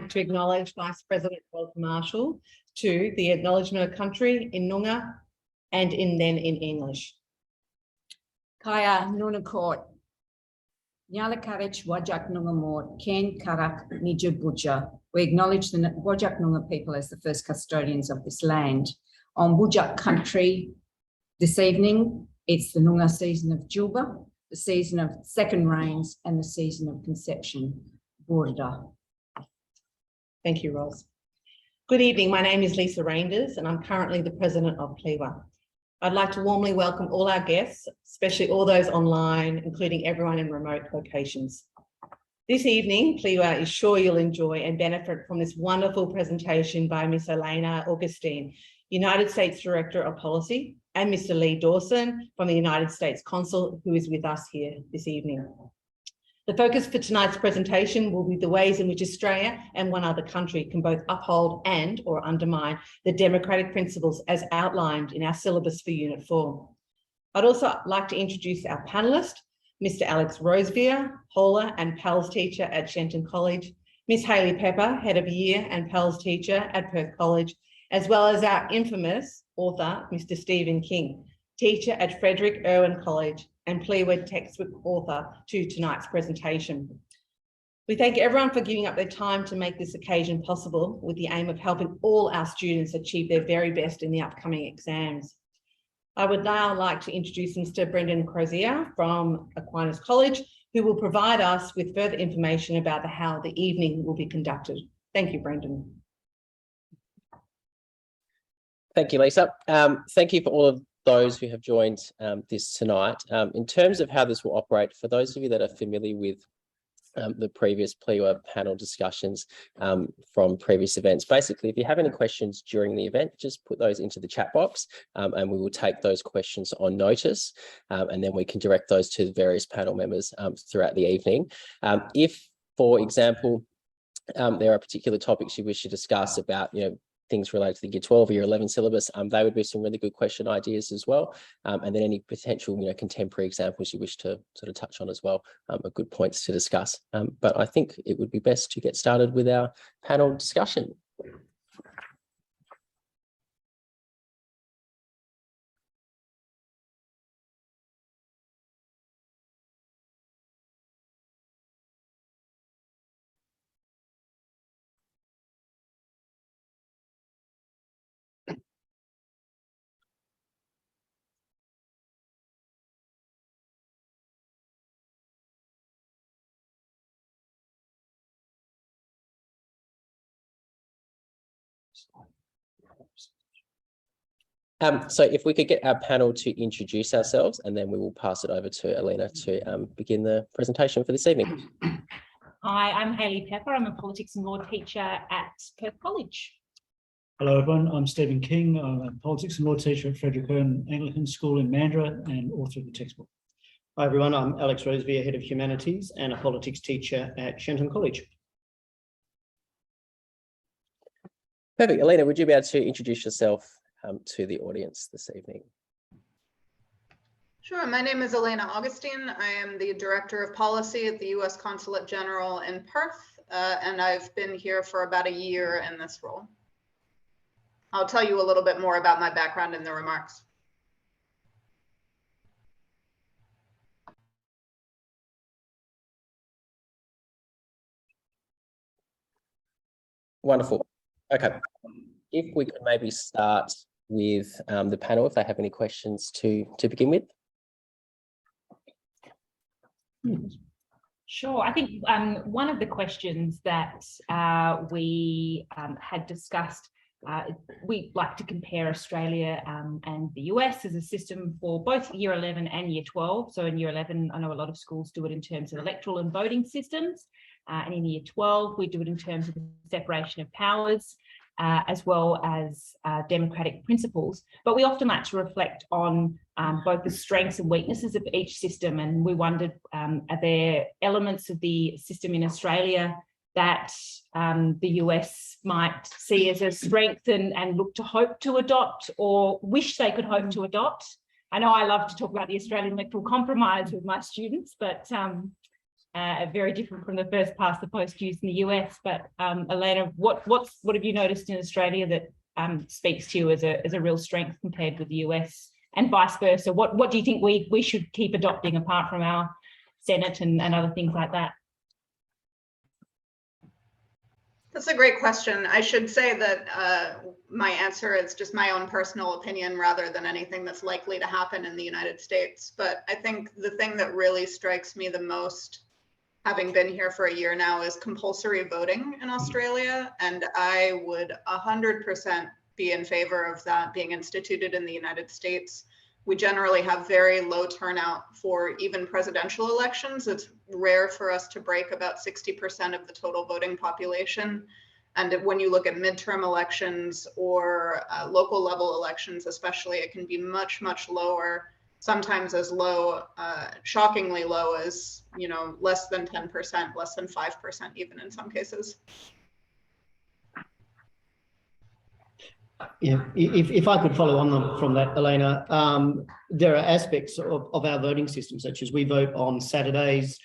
like to acknowledge Vice President Bob Marshall to the acknowledgement of country in Noongar and then in English. Kaya Nunakort, Nyalakarich Wajak Nungamort, Ken Karak Nija Buja. We acknowledge the Wajak Noongar people as the first custodians of this land. On Wujak country this evening, it's the Noongar season of Juba, the season of second rains, and the season of conception, Borda. Thank you, Ros. Good evening. My name is Lisa Reinders, and I'm currently the president of PLEAWA. I'd like to warmly welcome all our guests, especially all those online, including everyone in remote locations. This evening, PLEAWA is sure you'll enjoy and benefit from this wonderful presentation by Ms. Elena Augustine, United States Director of Policy, and Mr. Lee Dawson from the United States Consulate, who is with us here this evening. The focus for tonight's presentation will be the ways in which Australia and one other country can both uphold and or undermine the democratic principles as outlined in our syllabus for Unit 4. I'd also like to introduce our panelist, Mr. Alex Roseveare, Hola and PALS teacher at Shenton College, Ms. Haylie Pepper, Head of Year and PALS teacher at Perth College, as well as our infamous author, Mr. Stephen King, teacher at Frederick Irwin College and PLEAWA textbook author to tonight's presentation. We thank everyone for giving up their time to make this occasion possible with the aim of helping all our students achieve their very best in the upcoming exams. I would now like to introduce Mr. Brendan Crozier from Aquinas College, who will provide us with further information about how the evening will be conducted. Thank you, Brendan. Thank you, Lisa. Thank you for all of those who have joined this tonight. In terms of how this will operate, for those of you that are familiar with the previous PLEAWA panel discussions from previous events, basically, if you have any questions during the event, just put those into the chat box and we will take those questions on notice and then we can direct those to the various panel members throughout the evening. If, for example, there are particular topics you wish to discuss about, things related to the Year 12 or Year 11 syllabus, they would be some really good question ideas as well. And then any potential, contemporary examples you wish to sort of touch on as well, are good points to discuss. But I think it would be best to get started with our panel discussion. So if we could get our panel to introduce ourselves, and then we will pass it over to Elena to begin the presentation for this evening. Hi, I'm Haylie Pepper. I'm a politics and law teacher at Perth College. Hello everyone, I'm Stephen King. I'm a politics and law teacher at Frederick Irwin Anglican School in Mandurah and author of the textbook. Hi everyone, I'm Alex Roseveare, Head of Humanities and a politics teacher at Shenton College. Perfect. Elena, would you be able to introduce yourself to the audience this evening? Sure. My name is Elena Augustine. I am the Director of Policy at the US Consulate General in Perth, and I've been here for about a year in this role. I'll tell you a little bit more about my background in the remarks. Wonderful. Okay. If we could maybe start with the panel, if they have any questions to begin with. Sure. I think one of the questions that we had discussed, we like to compare Australia and the US as a system for both Year 11 and Year 12. So in Year 11, I know a lot of schools do it in terms of electoral and voting systems. And in Year 12, we do it in terms of the separation of powers, as well as democratic principles. But we often like to reflect on both the strengths and weaknesses of each system. And we wondered, are there elements of the system in Australia that the US might see as a strength and look to hope to adopt or wish they could hope to adopt? I know I love to talk about the Australian electoral compromise with my students, but very different from the first past the post use in the US. But Elena, what have you noticed in Australia that speaks to you as a real strength compared with the US, and vice versa? What do you think we should keep adopting apart from our Senate and other things like that? That's a great question. I should say that my answer is just my own personal opinion rather than anything that's likely to happen in the United States. But I think the thing that really strikes me the most, having been here for a year now, is compulsory voting in Australia. And I would 100% be in favor of that being instituted in the United States. We generally have very low turnout for even presidential elections. It's rare for us to break about 60% of the total voting population. And when you look at midterm elections or local level elections, especially, it can be much, much lower, sometimes as low, shockingly low as, less than 10%, less than 5% even in some cases. Yeah, if I could follow on from that, Elena, there are aspects of our voting system, such as we vote on Saturdays.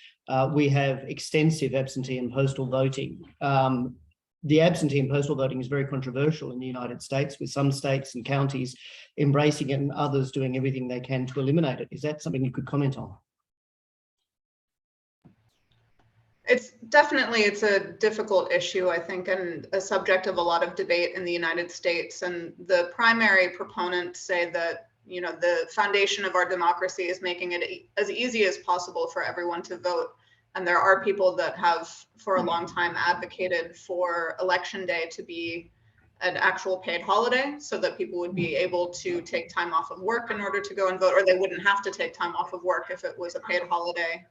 We have extensive absentee and postal voting. The absentee and postal voting is very controversial in the United States, with some states and counties embracing it and others doing everything they can to eliminate it. Is that something you could comment on? It's a difficult issue, I think, and a subject of a lot of debate in the United States. And the primary proponents say that, the foundation of our democracy is making it as easy as possible for everyone to vote. And there are people that have for a long time advocated for Election Day to be an actual paid holiday so that people would be able to take time off of work in order to go and vote, or they wouldn't have to take time off of work if it was a paid holiday.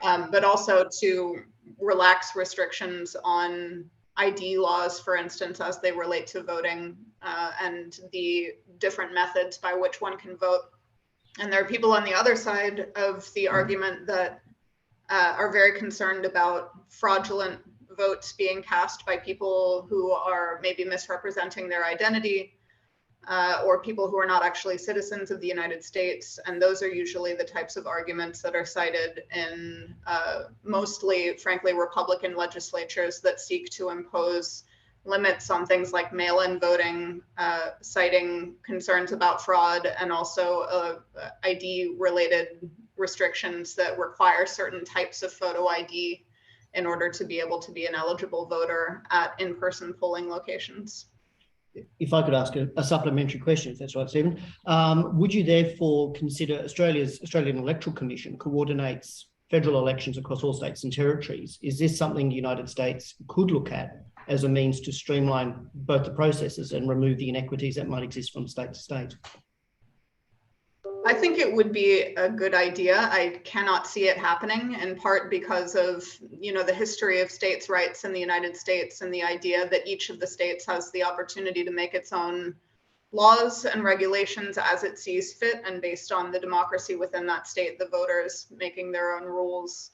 But also to relax restrictions on ID laws, for instance, as they relate to voting, and the different methods by which one can vote. And there are people on the other side of the argument that are very concerned about fraudulent votes being cast by people who are maybe misrepresenting their identity, or people who are not actually citizens of the United States. And those are usually the types of arguments that are cited in mostly, frankly, Republican legislatures that seek to impose limits on things like mail-in voting, citing concerns about fraud, and also ID-related restrictions that require certain types of photo ID in order to be able to be an eligible voter at in-person polling locations. If I could ask a supplementary question, if that's right, Stephen, would you therefore consider Australian Electoral Commission coordinates federal elections across all states and territories? Is this something the United States could look at as a means to streamline both the processes and remove the inequities that might exist from state to state? I think it would be a good idea. I cannot see it happening, in part because of, the history of states' rights in the United States and the idea that each of the states has the opportunity to make its own laws and regulations as it sees fit, and based on the democracy within that state, the voters making their own rules.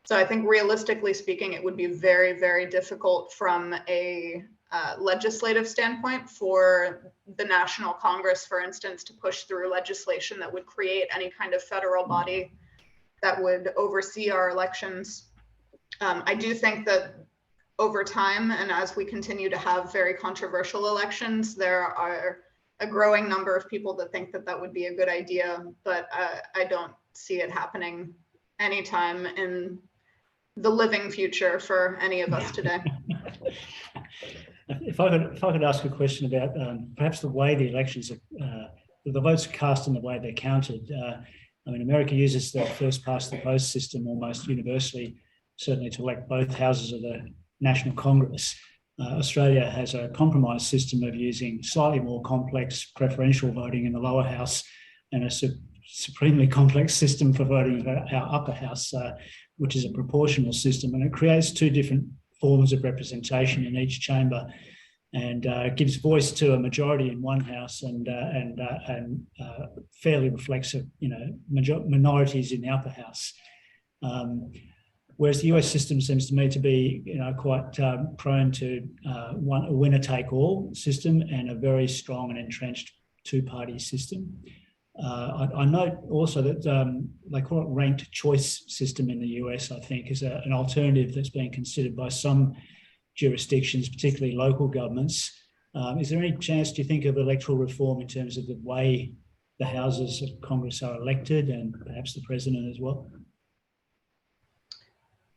So I think realistically speaking, it would be very, very difficult from a legislative standpoint for the National Congress, for instance, to push through legislation that would create any kind of federal body that would oversee our elections. I do think that over time, and as we continue to have very controversial elections, there are a growing number of people that think that that would be a good idea, but I don't see it happening anytime in the living future for any of us today. If I could ask a question about perhaps the way the elections are, the votes are cast and the way they're counted. America uses the first past the post system almost universally, certainly to elect both houses of the National Congress. Australia has a compromise system of using slightly more complex preferential voting in the lower house and a supremely complex system for voting in our upper house, which is a proportional system, and it creates two different forms of representation in each chamber, and gives voice to a majority in one house and fairly reflects minorities in the upper house. Whereas the US system seems to me to be quite prone to a winner-take-all system and a very strong and entrenched two-party system. I note also that they call it ranked choice system in the US, I think, is an alternative that's being considered by some jurisdictions, particularly local governments. Is there any chance, do you think, of electoral reform in terms of the way the houses of Congress are elected and perhaps the president as well?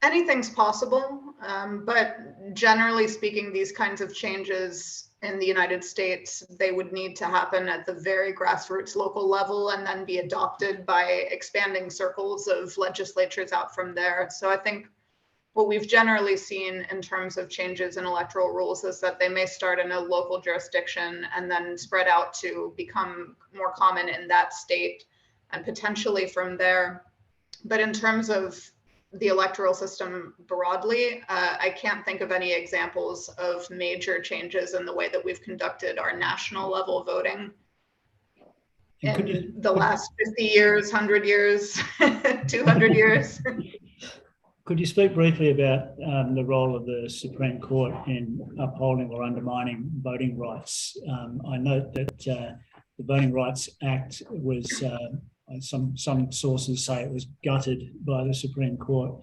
Anything's possible, but generally speaking, these kinds of changes in the United States, they would need to happen at the very grassroots local level and then be adopted by expanding circles of legislatures out from there. So I think what we've generally seen in terms of changes in electoral rules is that they may start in a local jurisdiction and then spread out to become more common in that state and potentially from there. But in terms of the electoral system broadly, I can't think of any examples of major changes in the way that we've conducted our national level voting in the last 50 years, 100 years, 200 years. Could you speak briefly about the role of the Supreme Court in upholding or undermining voting rights? I note that the Voting Rights Act was, some sources say it was gutted by the Supreme Court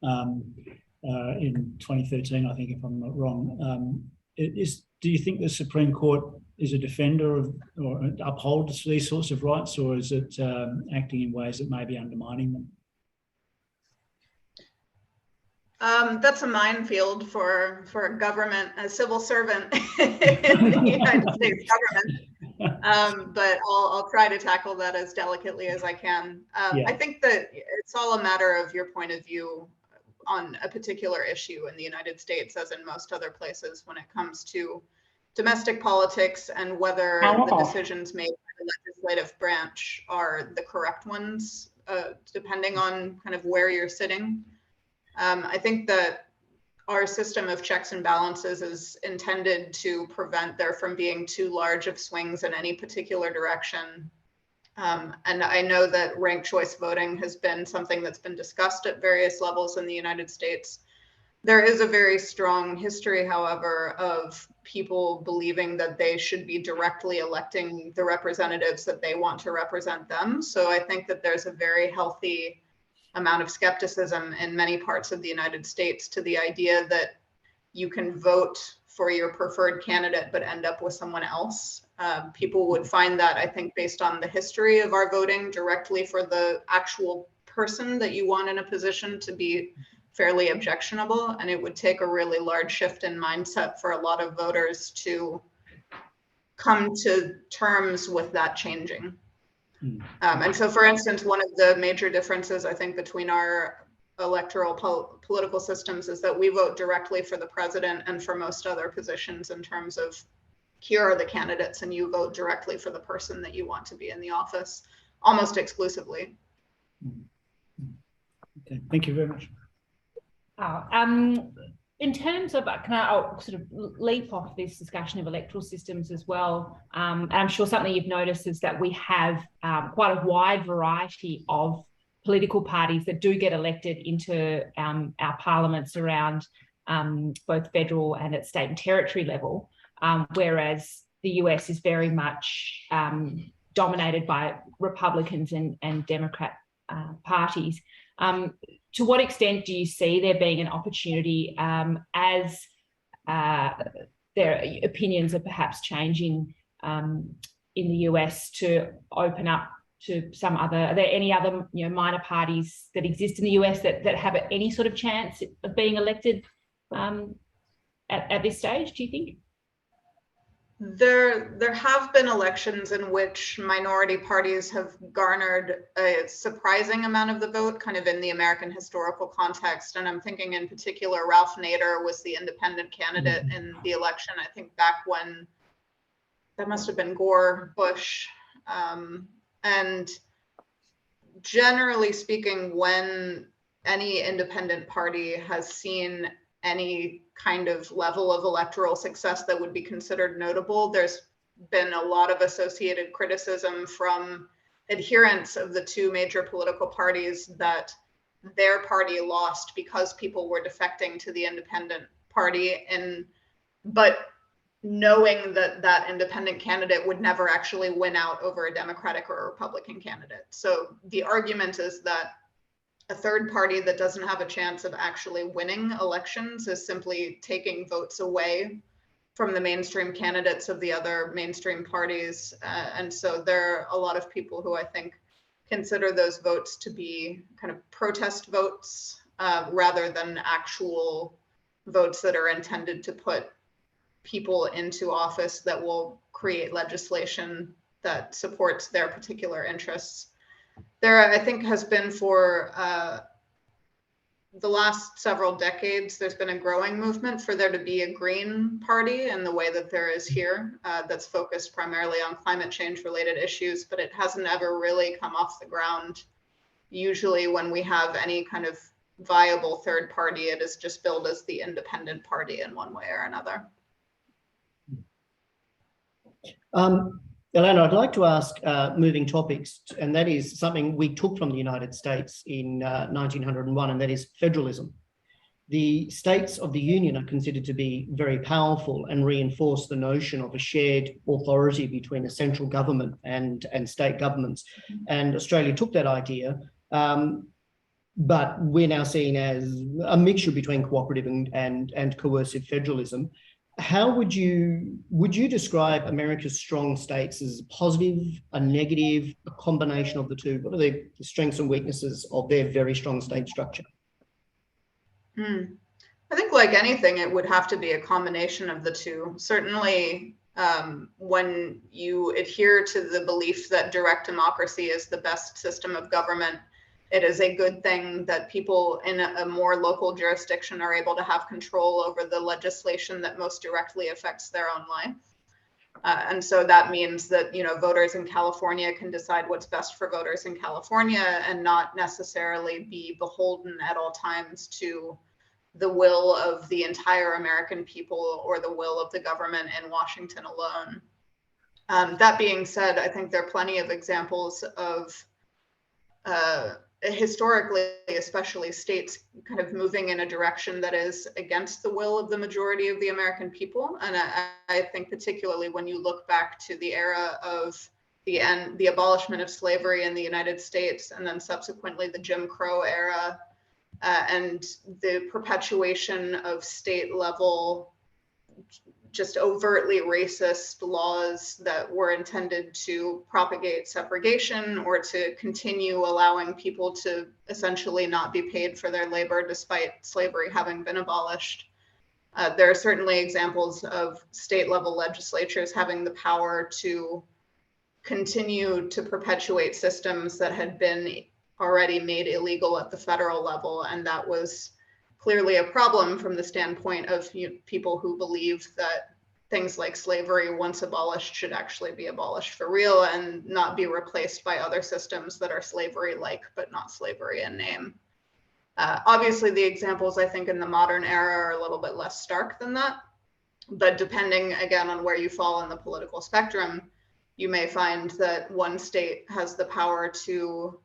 in 2013, I think, if I'm not wrong. Do you think the Supreme Court is a defender of or upholds these sorts of rights, or is it acting in ways that may be undermining them? That's a minefield for a government, a civil servant in the United States government. But I'll try to tackle that as delicately as I can. I think that it's all a matter of your point of view on a particular issue in the United States, as in most other places, when it comes to domestic politics and whether the decisions made by the legislative branch are the correct ones, depending on kind of where you're sitting. I think that our system of checks and balances is intended to prevent there from being too large of swings in any particular direction. And I know that ranked choice voting has been something that's been discussed at various levels in the United States. There is a very strong history, however, of people believing that they should be directly electing the representatives that they want to represent them. So I think that there's a very healthy amount of skepticism in many parts of the United States to the idea that you can vote for your preferred candidate but end up with someone else. People would find that, I think, based on the history of our voting directly for the actual person that you want in a position, to be fairly objectionable, and it would take a really large shift in mindset for a lot of voters to come to terms with that changing. And so, for instance, one of the major differences, I think, between our electoral political systems is that we vote directly for the president and for most other positions in terms of here are the candidates, and you vote directly for the person that you want to be in the office, almost exclusively. Okay, thank you very much. In terms of, I'll sort of leap off this discussion of electoral systems as well. And I'm sure something you've noticed is that we have quite a wide variety of political parties that do get elected into our parliaments around both federal and at state and territory level, whereas the US is very much dominated by Republicans and Democrat parties. To what extent do you see there being an opportunity as their opinions are perhaps changing in the US to open up to some other, are there any other minor parties that exist in the US that have any sort of chance of being elected at this stage, do you think? There have been elections in which minority parties have garnered a surprising amount of the vote, kind of in the American historical context. And I'm thinking in particular, Ralph Nader was the independent candidate in the election, I think back when, that must have been Gore, Bush. And generally speaking, when any independent party has seen any kind of level of electoral success that would be considered notable, there's been a lot of associated criticism from adherents of the two major political parties that their party lost because people were defecting to the independent party. But knowing that that independent candidate would never actually win out over a Democratic or a Republican candidate. So the argument is that a third party that doesn't have a chance of actually winning elections is simply taking votes away from the mainstream candidates of the other mainstream parties. And so there are a lot of people who I think consider those votes to be kind of protest votes rather than actual votes that are intended to put people into office that will create legislation that supports their particular interests. There, I think, has been for the last several decades, there's been a growing movement for there to be a green party in the way that there is here, that's focused primarily on climate change related issues, but it hasn't ever really come off the ground. Usually when we have any kind of viable third party, it is just billed as the independent party in one way or another. Elena, I'd like to ask moving topics, and that is something we took from the United States in 1901, and that is federalism. The states of the Union are considered to be very powerful and reinforce the notion of a shared authority between a central government and state governments. And Australia took that idea, but we're now seen as a mixture between cooperative and coercive federalism. How would you describe America's strong states as positive, a negative, a combination of the two? What are the strengths and weaknesses of their very strong state structure? I think like anything, it would have to be a combination of the two. Certainly, when you adhere to the belief that direct democracy is the best system of government, it is a good thing that people in a more local jurisdiction are able to have control over the legislation that most directly affects their own life. And so that means that, you know, voters in California can decide what's best for voters in California and not necessarily be beholden at all times to the will of the entire American people or the will of the government in Washington alone. That being said, I think there are plenty of examples of historically, especially states kind of moving in a direction that is against the will of the majority of the American people. And I think particularly when you look back to the era of the abolishment of slavery in the United States, and then subsequently the Jim Crow era, and the perpetuation of state level just overtly racist laws that were intended to propagate segregation or to continue allowing people to essentially not be paid for their labor despite slavery having been abolished. There are certainly examples of state level legislatures having the power to continue to perpetuate systems that had been already made illegal at the federal level, and that was clearly a problem from the standpoint of people who believed that things like slavery, once abolished, should actually be abolished for real and not be replaced by other systems that are slavery-like, but not slavery in name. Obviously, the examples I think in the modern era are a little bit less stark than that, but depending again on where you fall in the political spectrum, you may find that one state has the power to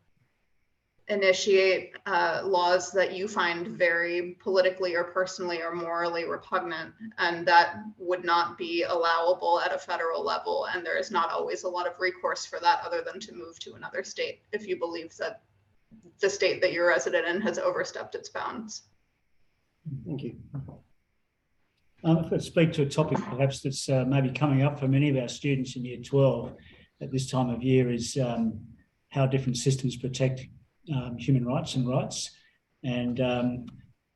initiate laws that you find very politically or personally or morally repugnant, and that would not be allowable at a federal level. And there is not always a lot of recourse for that other than to move to another state if you believe that the state that you're resident in has overstepped its bounds. Thank you. If I speak to a topic perhaps that's maybe coming up for many of our students in Year 12 at this time of year is how different systems protect human rights and rights. And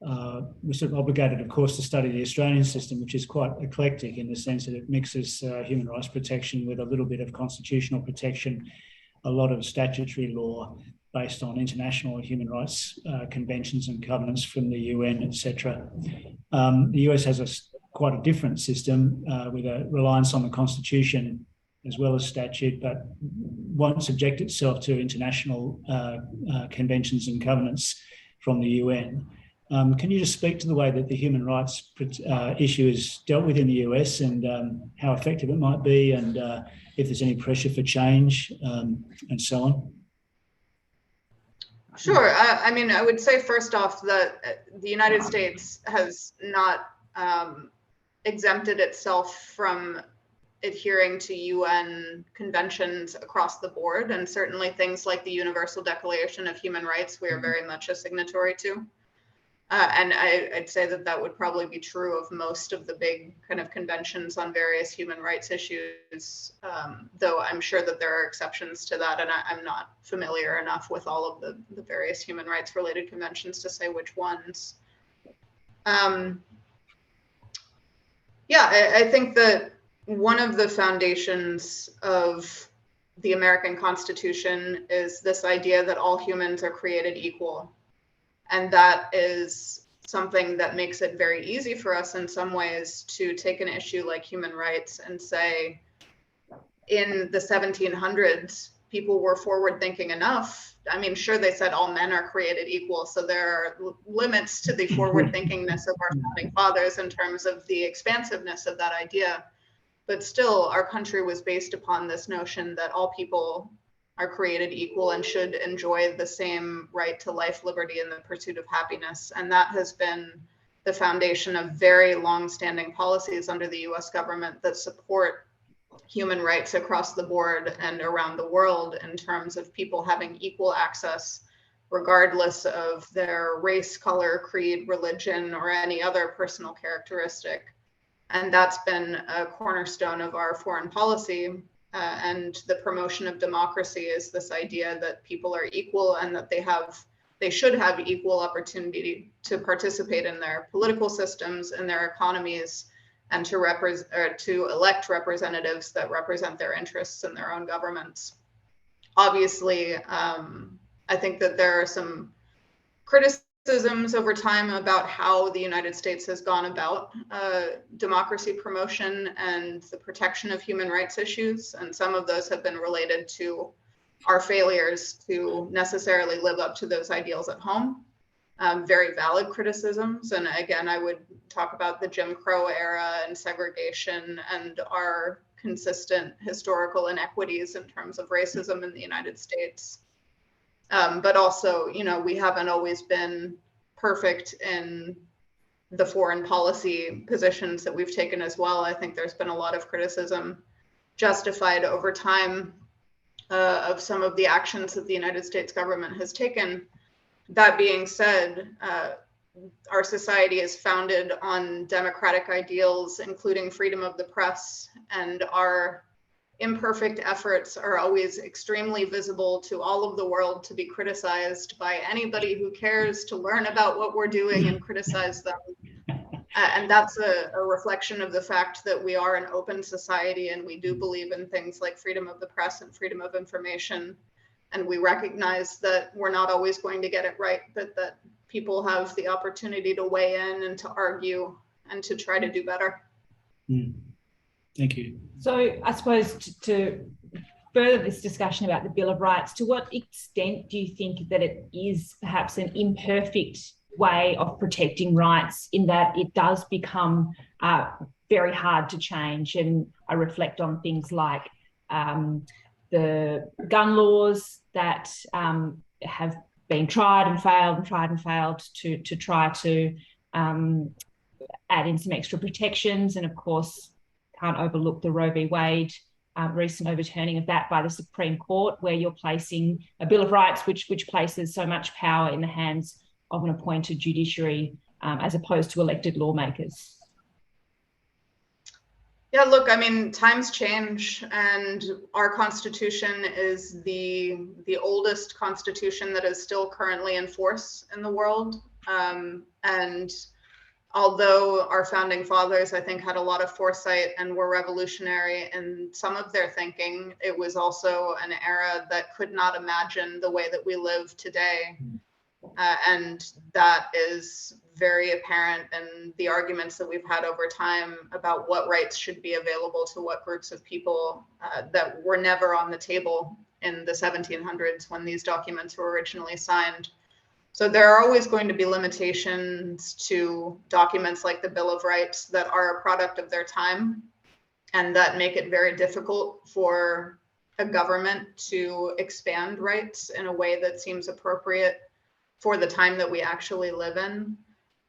we're sort of obligated, of course, to study the Australian system, which is quite eclectic in the sense that it mixes human rights protection with a little bit of constitutional protection, a lot of statutory law based on international human rights conventions and covenants from the UN, etc. The US has quite a different system with a reliance on the Constitution as well as statute, but won't subject itself to international conventions and covenants from the UN. Can you just speak to the way that the human rights issue is dealt with in the US and how effective it might be, and if there's any pressure for change and so on? Sure. I mean, I would say first off that the United States has not exempted itself from adhering to UN conventions across the board, and certainly things like the Universal Declaration of Human Rights we are very much a signatory to. And I'd say that that would probably be true of most of the big kind of conventions on various human rights issues, though I'm sure that there are exceptions to that, and I'm not familiar enough with all of the various human rights related conventions to say which ones. Yeah, I think that one of the foundations of the American Constitution is this idea that all humans are created equal. And that is something that makes it very easy for us in some ways to take an issue like human rights and say, in the 1700s, people were forward thinking enough. I mean, sure, they said all men are created equal. So there are limits to the forward thinkingness of our founding fathers in terms of the expansiveness of that idea. But still, our country was based upon this notion that all people are created equal and should enjoy the same right to life, liberty, and the pursuit of happiness. And that has been the foundation of very long-standing policies under the US government that support human rights across the board and around the world in terms of people having equal access, regardless of their race, color, creed, religion, or any other personal characteristic. And that's been a cornerstone of our foreign policy. And the promotion of democracy is this idea that people are equal and that they should have equal opportunity to participate in their political systems and their economies, and to elect representatives that represent their interests in their own governments. Obviously, I think that there are some criticisms over time about how the United States has gone about democracy promotion and the protection of human rights issues. And some of those have been related to our failures to necessarily live up to those ideals at home. Very valid criticisms. And again, I would talk about the Jim Crow era and segregation and our consistent historical inequities in terms of racism in the United States. But also, you know, we haven't always been perfect in the foreign policy positions that we've taken as well. I think there's been a lot of criticism justified over time of some of the actions that the United States government has taken. That being said, our society is founded on democratic ideals, including freedom of the press, and our imperfect efforts are always extremely visible to all of the world to be criticized by anybody who cares to learn about what we're doing and criticize them. And that's a reflection of the fact that we are an open society and we do believe in things like freedom of the press and freedom of information. And we recognize that we're not always going to get it right, but that people have the opportunity to weigh in and to argue and to try to do better. Thank you. So I suppose to further this discussion about the Bill of Rights, to what extent do you think that it is perhaps an imperfect way of protecting rights, in that it does become very hard to change? And I reflect on things like the gun laws that have been tried and failed to try to add in some extra protections. And of course, can't overlook the Roe v. Wade recent overturning of that by the Supreme Court, where you're placing a Bill of Rights which places so much power in the hands of an appointed judiciary as opposed to elected lawmakers. Yeah, look, I mean, times change, and our Constitution is the oldest Constitution that is still currently in force in the world. And although our founding fathers, I think, had a lot of foresight and were revolutionary in some of their thinking, it was also an era that could not imagine the way that we live today. And that is very apparent in the arguments that we've had over time about what rights should be available to what groups of people that were never on the table in the 1700s when these documents were originally signed. So there are always going to be limitations to documents like the Bill of Rights that are a product of their time and that make it very difficult for a government to expand rights in a way that seems appropriate for the time that we actually live in.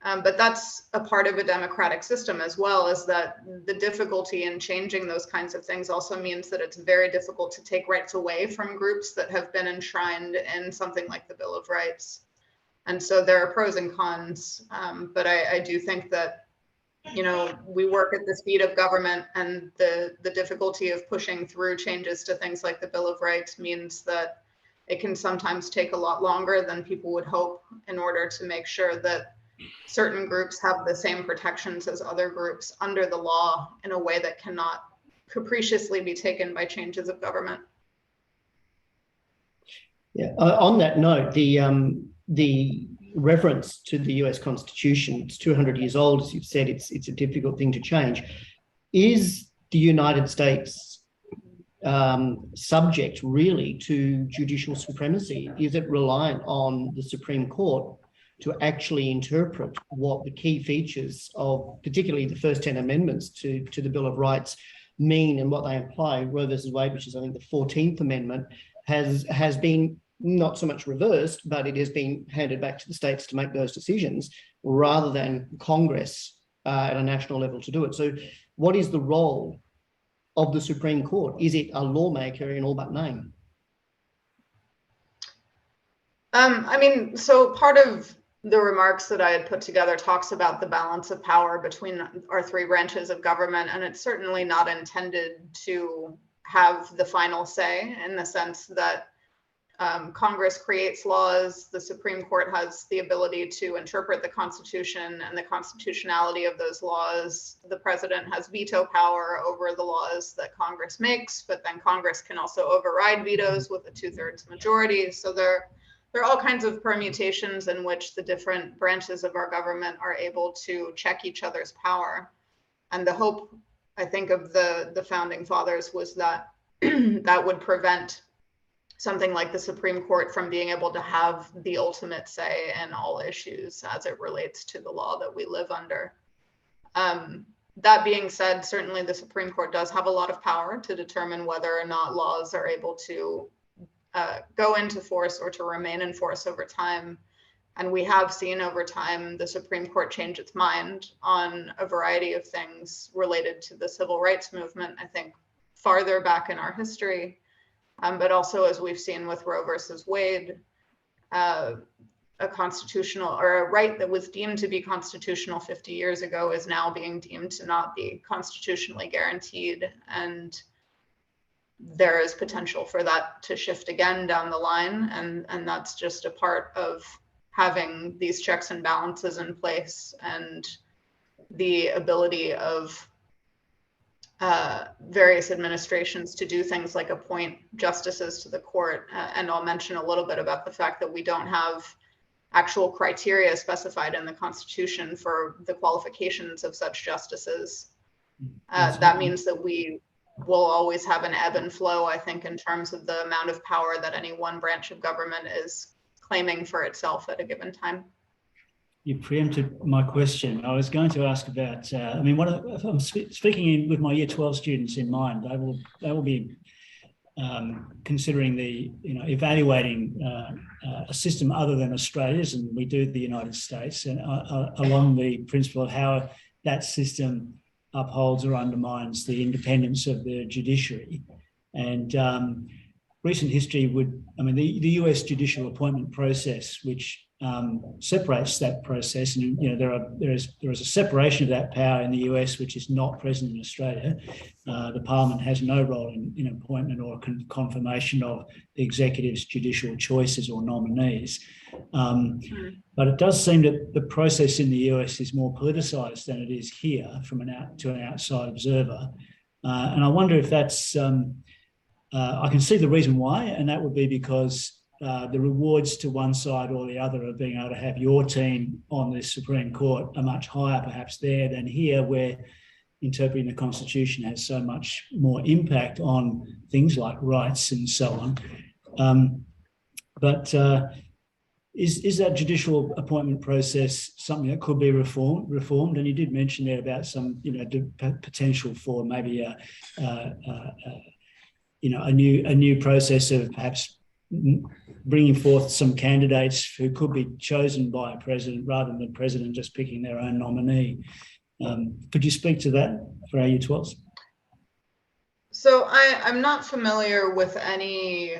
But that's a part of a democratic system as well, is that the difficulty in changing those kinds of things also means that it's very difficult to take rights away from groups that have been enshrined in something like the Bill of Rights. And so there are pros and cons, but I do think that, you know, we work at the speed of government, and the difficulty of pushing through changes to things like the Bill of Rights means that it can sometimes take a lot longer than people would hope in order to make sure that certain groups have the same protections as other groups under the law in a way that cannot capriciously be taken by changes of government. Yeah, on that note, the reference to the US Constitution, it's 200 years old, as you've said, it's a difficult thing to change. Is the United States subject really to judicial supremacy? Is it reliant on the Supreme Court to actually interpret what the key features of particularly the first 10 amendments to the Bill of Rights mean and what they imply? Roe versus Wade, which is I think the 14th Amendment, has been not so much reversed, but it has been handed back to the states to make those decisions rather than Congress at a national level to do it. So what is the role of the Supreme Court? Is it a lawmaker in all but name? I mean, so part of the remarks that I had put together talks about the balance of power between our three branches of government, and it's certainly not intended to have the final say, in the sense that Congress creates laws, the Supreme Court has the ability to interpret the Constitution and the constitutionality of those laws. The president has veto power over the laws that Congress makes, but then Congress can also override vetoes with a 2/3 majority. So there are all kinds of permutations in which the different branches of our government are able to check each other's power. And the hope, I think, of the founding fathers was that that would prevent something like the Supreme Court from being able to have the ultimate say in all issues as it relates to the law that we live under. That being said, certainly the Supreme Court does have a lot of power to determine whether or not laws are able to go into force or to remain in force over time. And we have seen over time the Supreme Court change its mind on a variety of things related to the civil rights movement, I think farther back in our history. But also, as we've seen with Roe versus Wade, a constitutional or a right that was deemed to be constitutional 50 years ago is now being deemed to not be constitutionally guaranteed. And there is potential for that to shift again down the line. And that's just a part of having these checks and balances in place, and the ability of various administrations to do things like appoint justices to the court. And I'll mention a little bit about the fact that we don't have actual criteria specified in the Constitution for the qualifications of such justices. That means that we will always have an ebb and flow, I think, in terms of the amount of power that any one branch of government is claiming for itself at a given time. You preempted my question. I was going to ask about, I mean, if I'm speaking with my Year 12 students in mind, they will be considering evaluating a system other than Australia's, and we do the United States, and along the principle of how that system upholds or undermines the independence of the judiciary. And recent history the US judicial appointment process, which separates that process, and there is a separation of that power in the US which is not present in Australia. The Parliament has no role in appointment or confirmation of the executive's judicial choices or nominees. But it does seem that the process in the US is more politicised than it is here from an outside observer. And I wonder if that's I can see the reason why, and that would be because the rewards to one side or the other of being able to have your team on the Supreme Court are much higher perhaps there than here, where interpreting the Constitution has so much more impact on things like rights and so on. But is that judicial appointment process something that could be reformed? And you did mention there about some potential for maybe a new process of perhaps bringing forth some candidates who could be chosen by a president rather than the president just picking their own nominee. Could you speak to that for AU12s? So I'm not familiar with any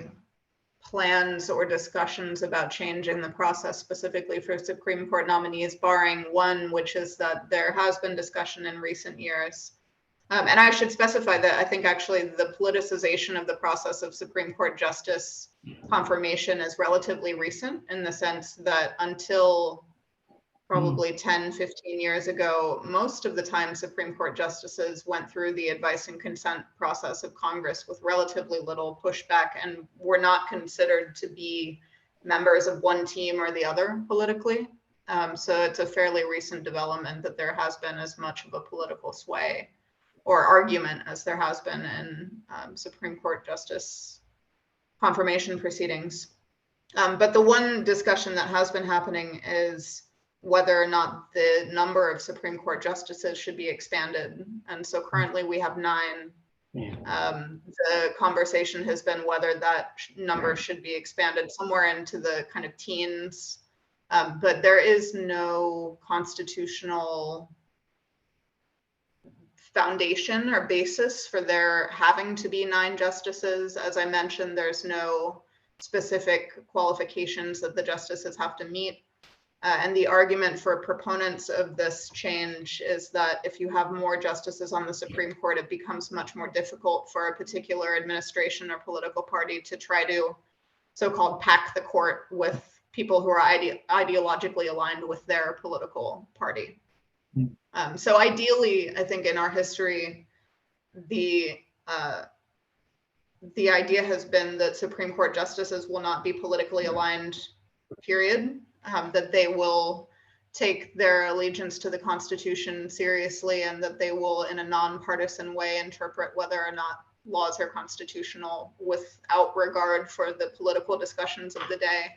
plans or discussions about changing the process specifically for Supreme Court nominees, barring one, which is that there has been discussion in recent years. And I should specify that I think actually the politicization of the process of Supreme Court justice confirmation is relatively recent, in the sense that until probably 10, 15 years ago, most of the time Supreme Court justices went through the advice and consent process of Congress with relatively little pushback and were not considered to be members of one team or the other politically. So it's a fairly recent development that there has been as much of a political sway or argument as there has been in Supreme Court justice confirmation proceedings. But the one discussion that has been happening is whether or not the number of Supreme Court justices should be expanded. And so currently we have 9. The conversation has been whether that number should be expanded somewhere into the kind of teens. But there is no constitutional foundation or basis for there having to be 9 justices. As I mentioned, there's no specific qualifications that the justices have to meet. And the argument for proponents of this change is that if you have more justices on the Supreme Court, it becomes much more difficult for a particular administration or political party to try to so-called pack the court with people who are ideologically aligned with their political party. So ideally, I think in our history, the idea has been that Supreme Court justices will not be politically aligned, period. That they will take their allegiance to the Constitution seriously, and that they will, in a nonpartisan way, interpret whether or not laws are constitutional without regard for the political discussions of the day.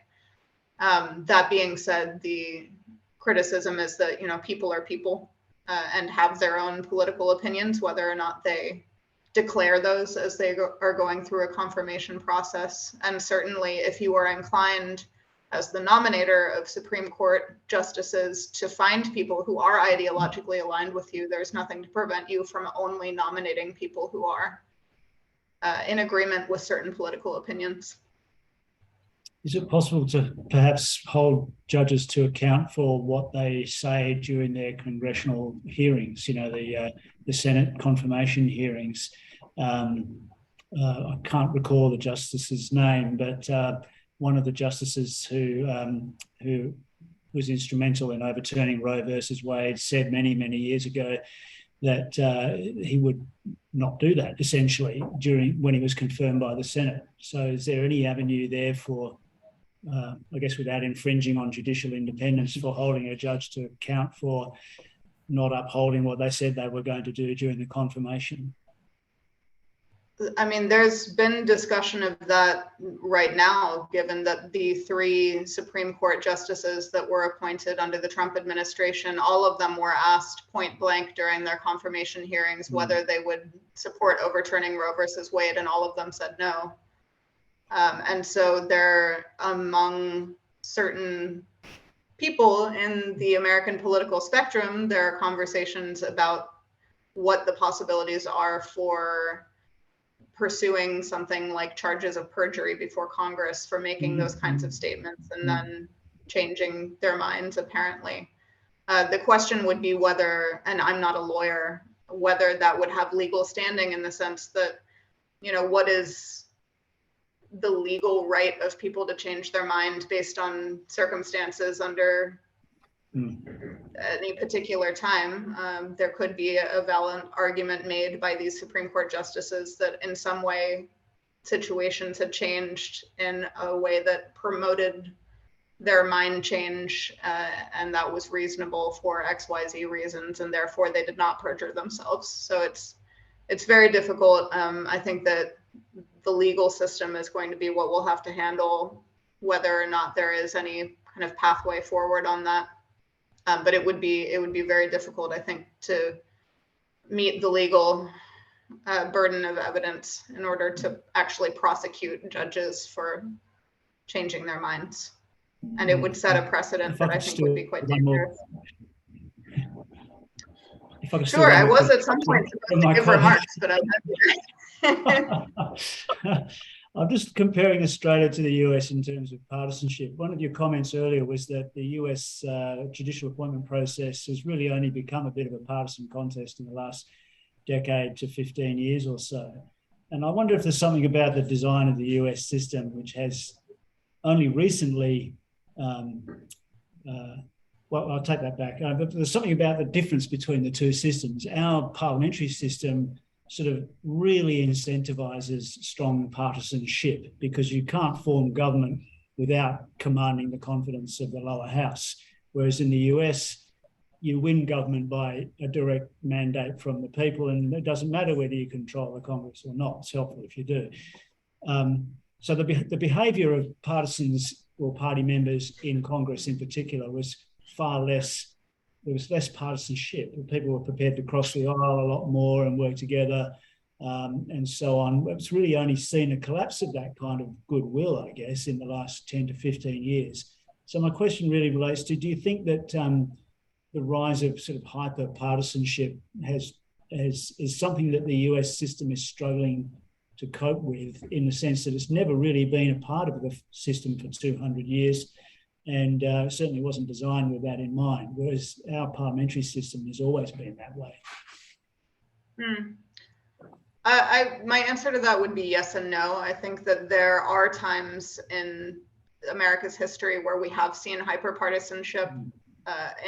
That being said, the criticism is that, you know, people are people and have their own political opinions, whether or not they declare those as they are going through a confirmation process. And certainly if you are inclined as the nominator of Supreme Court justices to find people who are ideologically aligned with you, there's nothing to prevent you from only nominating people who are in agreement with certain political opinions. Is it possible to perhaps hold judges to account for what they say during their congressional hearings, you know, the Senate confirmation hearings? I can't recall the justice's name, but one of the justices who was instrumental in overturning Roe versus Wade said many, many years ago that he would not do that, essentially, when he was confirmed by the Senate. So is there any avenue there for, I guess without infringing on judicial independence, for holding a judge to account for not upholding what they said they were going to do during the confirmation? I mean, there's been discussion of that right now, given that the 3 Supreme Court justices that were appointed under the Trump administration, all of them were asked point blank during their confirmation hearings whether they would support overturning Roe versus Wade, and all of them said no. And so there, among certain people in the American political spectrum, there are conversations about what the possibilities are for pursuing something like charges of perjury before Congress for making those kinds of statements and then changing their minds, apparently. The question would be whether, and I'm not a lawyer, whether that would have legal standing, in the sense that, you know, what is the legal right of people to change their mind based on circumstances under any particular time. There could be a valid argument made by these Supreme Court justices that in some way situations had changed in a way that promoted their mind change, and that was reasonable for XYZ reasons, and therefore they did not perjure themselves. So it's very difficult. I think that the legal system is going to be what we'll have to handle, whether or not there is any kind of pathway forward on that. But it would be very difficult, I think, to meet the legal burden of evidence in order to actually prosecute judges for changing their minds. And it would set a precedent that I think would be quite one more- dangerous. If I could still Sure, one I more was question at some point from supposed my to give colleague. remarks, but I'm I'm just comparing Australia to the US in terms of partisanship. One of your comments earlier was that the US judicial appointment process has really only become a bit of a partisan contest in the last decade to 15 years or so. And I wonder if there's something about the design of the US system which has only recently, well, I'll take that back. But there's something about the difference between the two systems. Our parliamentary system sort of really incentivizes strong partisanship because you can't form government without commanding the confidence of the lower house. Whereas in the US, you win government by a direct mandate from the people, and it doesn't matter whether you control the Congress or not. It's helpful if you do. So the behaviour of partisans or party members in Congress in particular was far less. There was less partisanship. People were prepared to cross the aisle a lot more and work together and so on. It's really only seen a collapse of that kind of goodwill, I guess, in the last 10 to 15 years. So my question really relates to, do you think that the rise of sort of hyper-partisanship is something that the US system is struggling to cope with, in the sense that it's never really been a part of the system for 200 years? And certainly wasn't designed with that in mind, whereas our parliamentary system has always been that way. My answer to that would be yes and no. I think that there are times in America's history where we have seen hyperpartisanship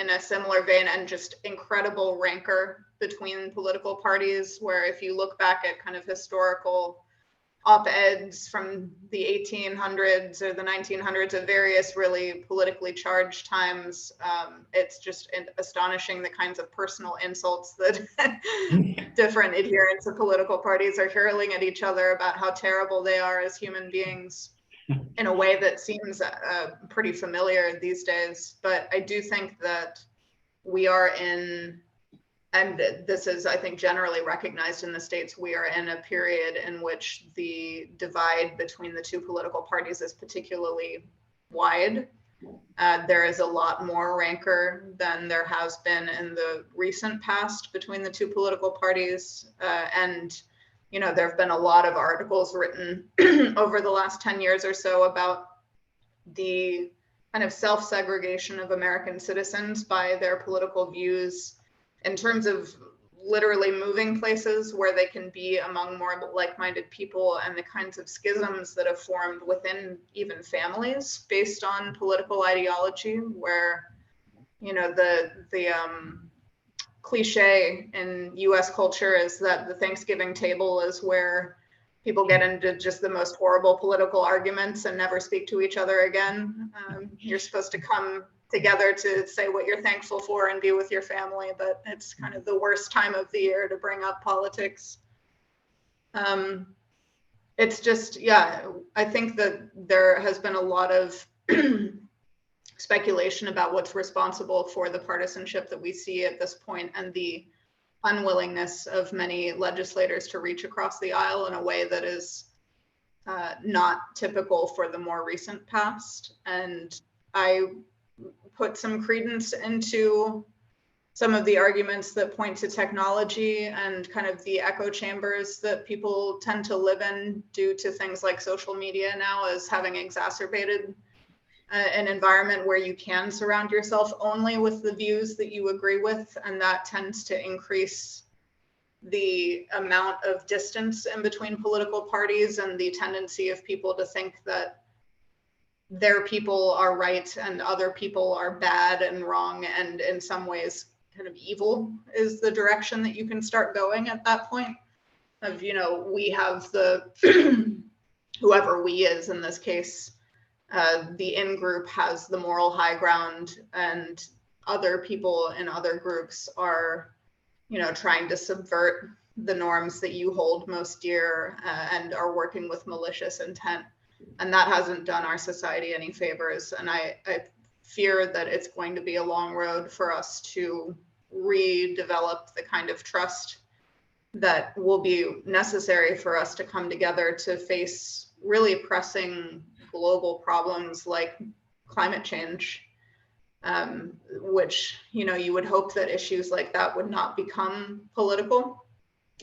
in a similar vein, and just incredible rancor between political parties, where if you look back at kind of historical op-eds from the 1800s or the 1900s of various really politically charged times, it's just astonishing the kinds of personal insults that different adherents of political parties are hurling at each other about how terrible they are as human beings, in a way that seems pretty familiar these days. But I do think that we are in, and this is, I think, generally recognized in the States, we are in a period in which the divide between the two political parties is particularly wide. There is a lot more rancor than there has been in the recent past between the two political parties. And, you know, there have been a lot of articles written over the last 10 years or so about the kind of self-segregation of American citizens by their political views, in terms of literally moving places where they can be among more like-minded people, and the kinds of schisms that have formed within even families based on political ideology, where, you know, the cliche in US culture is that the Thanksgiving table is where people get into just the most horrible political arguments and never speak to each other again. You're supposed to come together to say what you're thankful for and be with your family, but it's kind of the worst time of the year to bring up politics. It's just, yeah, I think that there has been a lot of speculation about what's responsible for the partisanship that we see at this point, and the unwillingness of many legislators to reach across the aisle in a way that is not typical for the more recent past. And I put some credence into some of the arguments that point to technology and kind of the echo chambers that people tend to live in due to things like social media now, as having exacerbated an environment where you can surround yourself only with the views that you agree with, and that tends to increase the amount of distance in between political parties, and the tendency of people to think that their people are right and other people are bad and wrong, and in some ways kind of evil is the direction that you can start going at that point of, you know, we have the whoever we is in this case, the in-group has the moral high ground, and other people in other groups are, you know, trying to subvert the norms that you hold most dear, and are working with malicious intent. And that hasn't done our society any favors. And I fear that it's going to be a long road for us to redevelop the kind of trust that will be necessary for us to come together to face really pressing global problems like climate change, which, you know, you would hope that issues like that would not become political,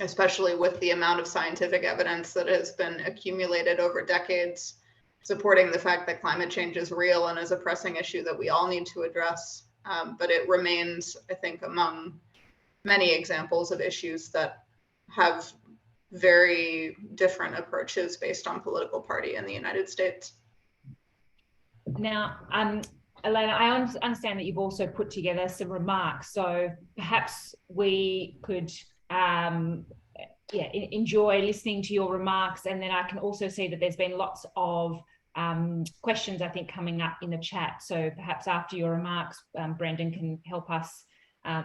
especially with the amount of scientific evidence that has been accumulated over decades supporting the fact that climate change is real and is a pressing issue that we all need to address. But it remains, I think, among many examples of issues that have very different approaches based on political party in the United States. Now, Elena, I understand that you've also put together some remarks, so perhaps we could enjoy listening to your remarks, and then I can also see that there's been lots of questions, I think, coming up in the chat. So perhaps after your remarks, Brendan can help us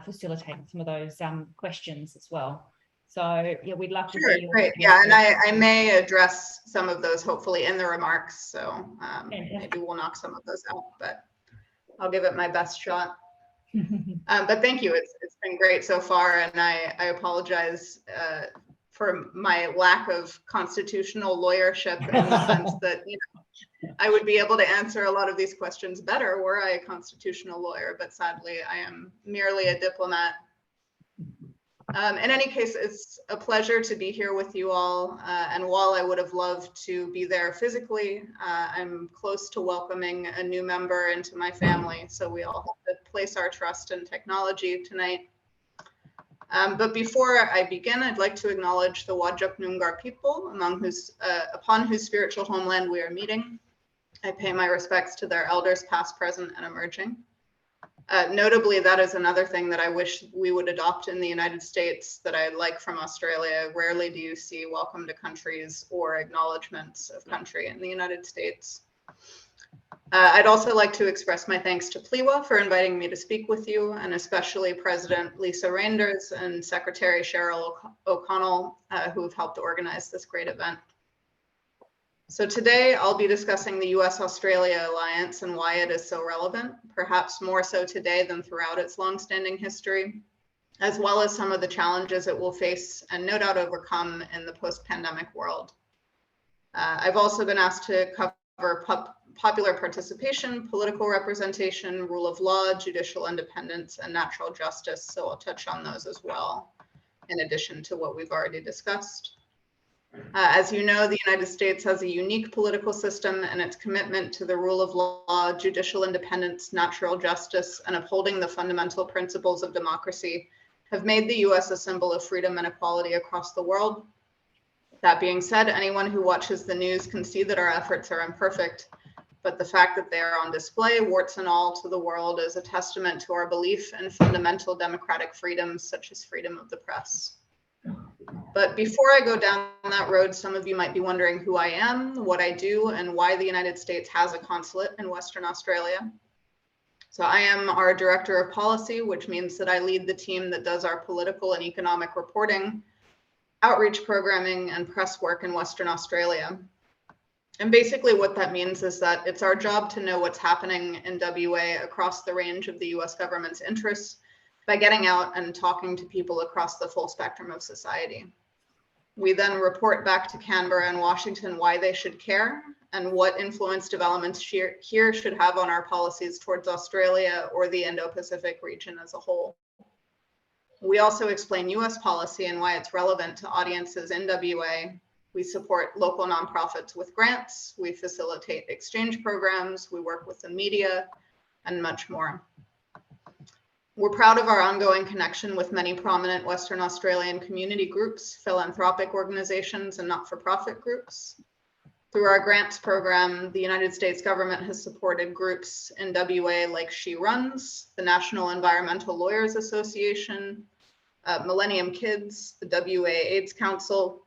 facilitate some of those questions as well. So yeah, we'd love to hear your great. Yeah, and I may address some of those hopefully in the remarks. So maybe we'll knock some of those out, but I'll give it my best shot. But thank you. It's been great so far, and I apologize for my lack of constitutional lawyership in the sense that, you know, I would be able to answer a lot of these questions better were I a constitutional lawyer, but sadly I am merely a diplomat. In any case, it's a pleasure to be here with you all. And while I would have loved to be there physically, I'm close to welcoming a new member into my family. So we all have to place our trust in technology tonight. But before I begin, I'd like to acknowledge the Whadjuk Noongar people, upon whose spiritual homeland we are meeting. I pay my respects to their elders, past, present, and emerging. Notably, that is another thing that I wish we would adopt in the United States that I like from Australia. Rarely do you see welcome to countries or acknowledgements of country in the United States. I'd also like to express my thanks to PLEAWA for inviting me to speak with you, and especially President Lisa Reinders and Secretary Cheryl O'Connell, who have helped organize this great event. So today I'll be discussing the US-Australia alliance and why it is so relevant, perhaps more so today than throughout its longstanding history, as well as some of the challenges it will face and no doubt overcome in the post-pandemic world. I've also been asked to cover popular participation, political representation, rule of law, judicial independence, and natural justice. So I'll touch on those as well, in addition to what we've already discussed. As you know, the United States has a unique political system, and its commitment to the rule of law, judicial independence, natural justice, and upholding the fundamental principles of democracy have made the US a symbol of freedom and equality across the world. That being said, anyone who watches the news can see that our efforts are imperfect, but the fact that they are on display, warts and all, to the world is a testament to our belief in fundamental democratic freedoms, such as freedom of the press. But before I go down that road, some of you might be wondering who I am, what I do, and why the United States has a consulate in Western Australia. So I am our Director of Policy, which means that I lead the team that does our political and economic reporting, outreach programming, and press work in Western Australia. And basically what that means is that it's our job to know what's happening in WA across the range of the US government's interests by getting out and talking to people across the full spectrum of society. We then report back to Canberra and Washington why they should care and what influence developments here should have on our policies towards Australia or the Indo-Pacific region as a whole. We also explain US policy and why it's relevant to audiences in WA. We support local nonprofits with grants, we facilitate exchange programs, we work with the media, and much more. We're proud of our ongoing connection with many prominent Western Australian community groups, philanthropic organizations, and not-for-profit groups. Through our grants program, the United States government has supported groups in WA like She Runs, the National Environmental Lawyers Association, Millennium Kids, the WA AIDS Council,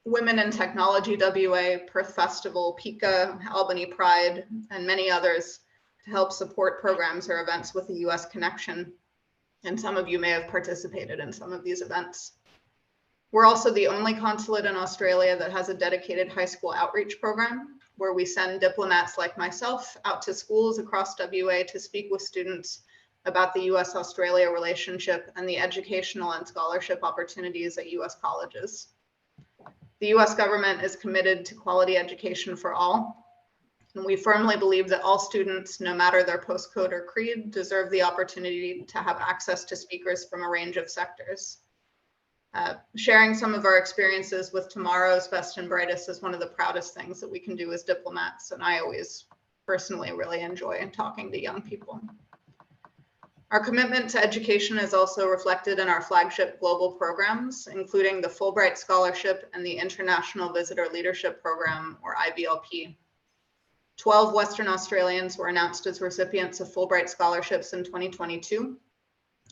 Women in Technology WA, Perth Festival, PICA, Albany Pride, and many others to help support programs or events with a US connection. And some of you may have participated in some of these events. We're also the only consulate in Australia that has a dedicated high school outreach program where we send diplomats like myself out to schools across WA to speak with students about the US-Australia relationship and the educational and scholarship opportunities at US colleges. The US government is committed to quality education for all, And we firmly believe that all students, no matter their postcode or creed, deserve the opportunity to have access to speakers from a range of sectors. Sharing some of our experiences with tomorrow's best and brightest is one of the proudest things that we can do as diplomats, and I always personally really enjoy talking to young people. Our commitment to education is also reflected in our flagship global programs, including the Fulbright Scholarship and the International Visitor Leadership Program, or IVLP. 12 Western Australians were announced as recipients of Fulbright scholarships in 2022.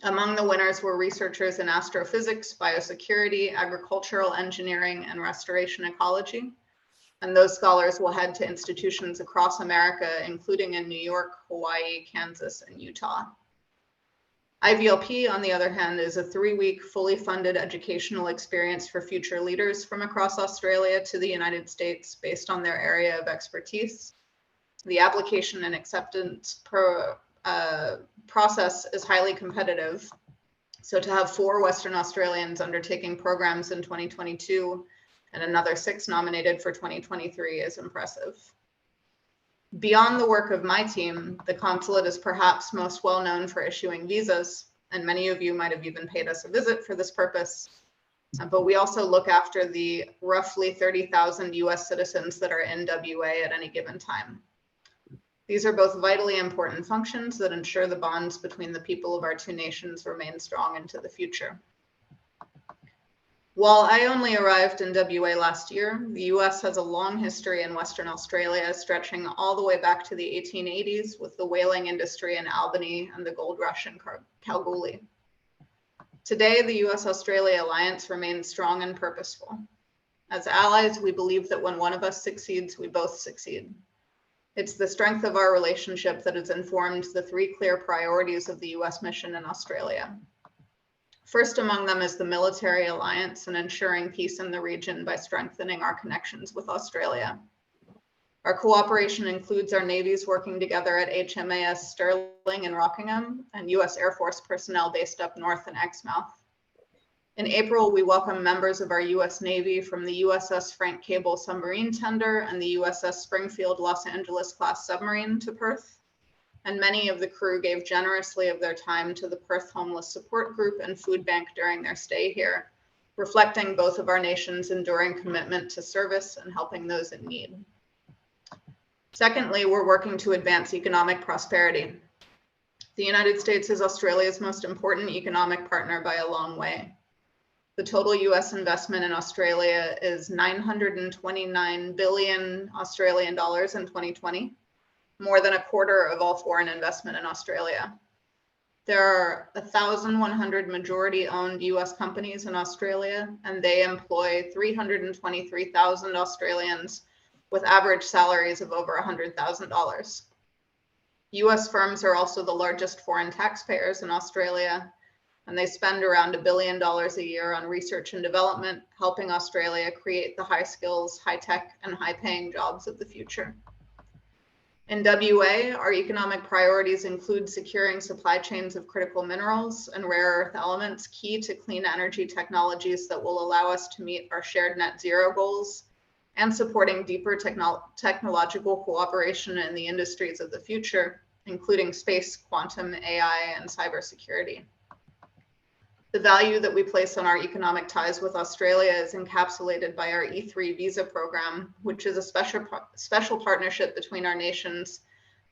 Among the winners were researchers in astrophysics, biosecurity, agricultural engineering, and restoration ecology. And those scholars will head to institutions across America, including in New York, Hawaii, Kansas, and Utah. IVLP, on the other hand, is a 3-week fully funded educational experience for future leaders from across Australia to the United States based on their area of expertise. The application and acceptance process is highly competitive. So to have 4 Western Australians undertaking programs in 2022 and another 6 nominated for 2023 is impressive. Beyond the work of my team, the consulate is perhaps most well known for issuing visas, and many of you might have even paid us a visit for this purpose. But we also look after the roughly 30,000 US citizens that are in WA at any given time. These are both vitally important functions that ensure the bonds between the people of our 2 nations remain strong into the future. While I only arrived in WA last year, the US has a long history in Western Australia, stretching all the way back to the 1880s with the whaling industry in Albany and the gold rush in Kalgoorlie. Today, the US-Australia alliance remains strong and purposeful. As allies, we believe that when one of us succeeds, we both succeed. It's the strength of our relationship that has informed the 3 clear priorities of the US mission in Australia. First among them is the military alliance and ensuring peace in the region by strengthening our connections with Australia. Our cooperation includes our navies working together at HMAS Stirling in Rockingham and US Air Force personnel based up north in Exmouth. In April, we welcome members of our US Navy from the USS Frank Cable submarine tender and the USS Springfield Los Angeles class submarine to Perth. And many of the crew gave generously of their time to the Perth Homeless Support Group and Food Bank during their stay here, reflecting both of our nations' enduring commitment to service and helping those in need. Secondly, we're working to advance economic prosperity. The United States is Australia's most important economic partner by a long way. The total US investment in Australia is 929 billion Australian dollars in 2020. More than a quarter of all foreign investment in Australia. There are 1,100 majority-owned US companies in Australia, and they employ 323,000 Australians with average salaries of over $100,000. US firms are also the largest foreign taxpayers in Australia, and they spend around $1 billion a year on research and development, helping Australia create the high skills, high tech, and high paying jobs of the future. In WA, our economic priorities include securing supply chains of critical minerals and rare earth elements key to clean energy technologies that will allow us to meet our shared net zero goals, and supporting deeper technological cooperation in the industries of the future, including space, quantum, AI, and cybersecurity. The value that we place on our economic ties with Australia is encapsulated by our E3 visa program, which is a special partnership between our nations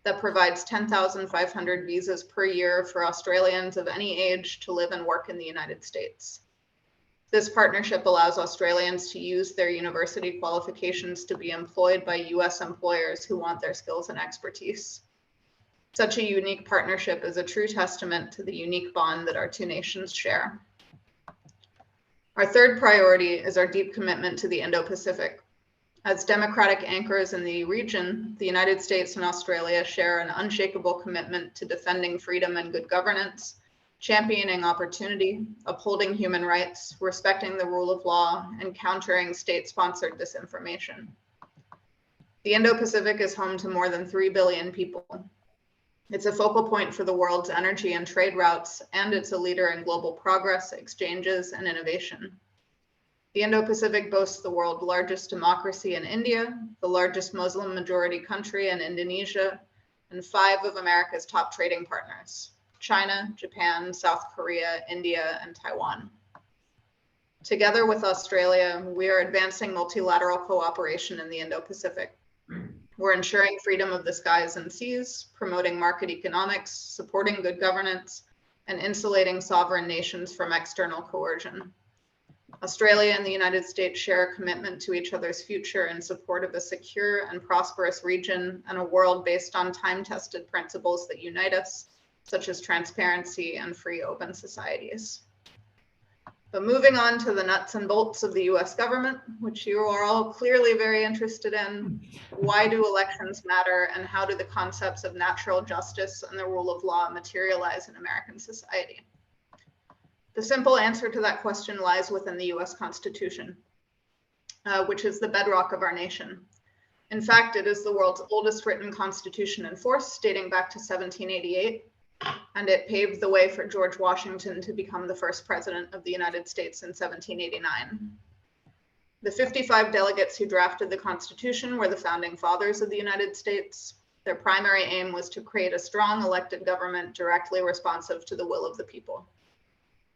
that provides 10,500 visas per year for Australians of any age to live and work in the United States. This partnership allows Australians to use their university qualifications to be employed by US employers who want their skills and expertise. Such a unique partnership is a true testament to the unique bond that our 2 nations share. Our third priority is our deep commitment to the Indo-Pacific. As democratic anchors in the region, the United States and Australia share an unshakable commitment to defending freedom and good governance, championing opportunity, upholding human rights, respecting the rule of law, and countering state-sponsored disinformation. The Indo-Pacific is home to more than 3 billion people. It's a focal point for the world's energy and trade routes, and it's a leader in global progress, exchanges, and innovation. The Indo-Pacific boasts the world's largest democracy in India, the largest Muslim majority country in Indonesia, and 5 of America's top trading partners: China, Japan, South Korea, India, and Taiwan. Together with Australia, we are advancing multilateral cooperation in the Indo-Pacific. We're ensuring freedom of the skies and seas, promoting market economics, supporting good governance, and insulating sovereign nations from external coercion. Australia and the United States share a commitment to each other's future in support of a secure and prosperous region and a world based on time-tested principles that unite us, such as transparency and free, open societies. But moving on to the nuts and bolts of the US government, which you are all clearly very interested in, why do elections matter, and how do the concepts of natural justice and the rule of law materialize in American society? The simple answer to that question lies within the US Constitution, which is the bedrock of our nation. In fact, it is the world's oldest written constitution in force, dating back to 1788. And it paved the way for George Washington to become the first president of the United States in 1789. The 55 delegates who drafted the Constitution were the founding fathers of the United States. Their primary aim was to create a strong elected government directly responsive to the will of the people.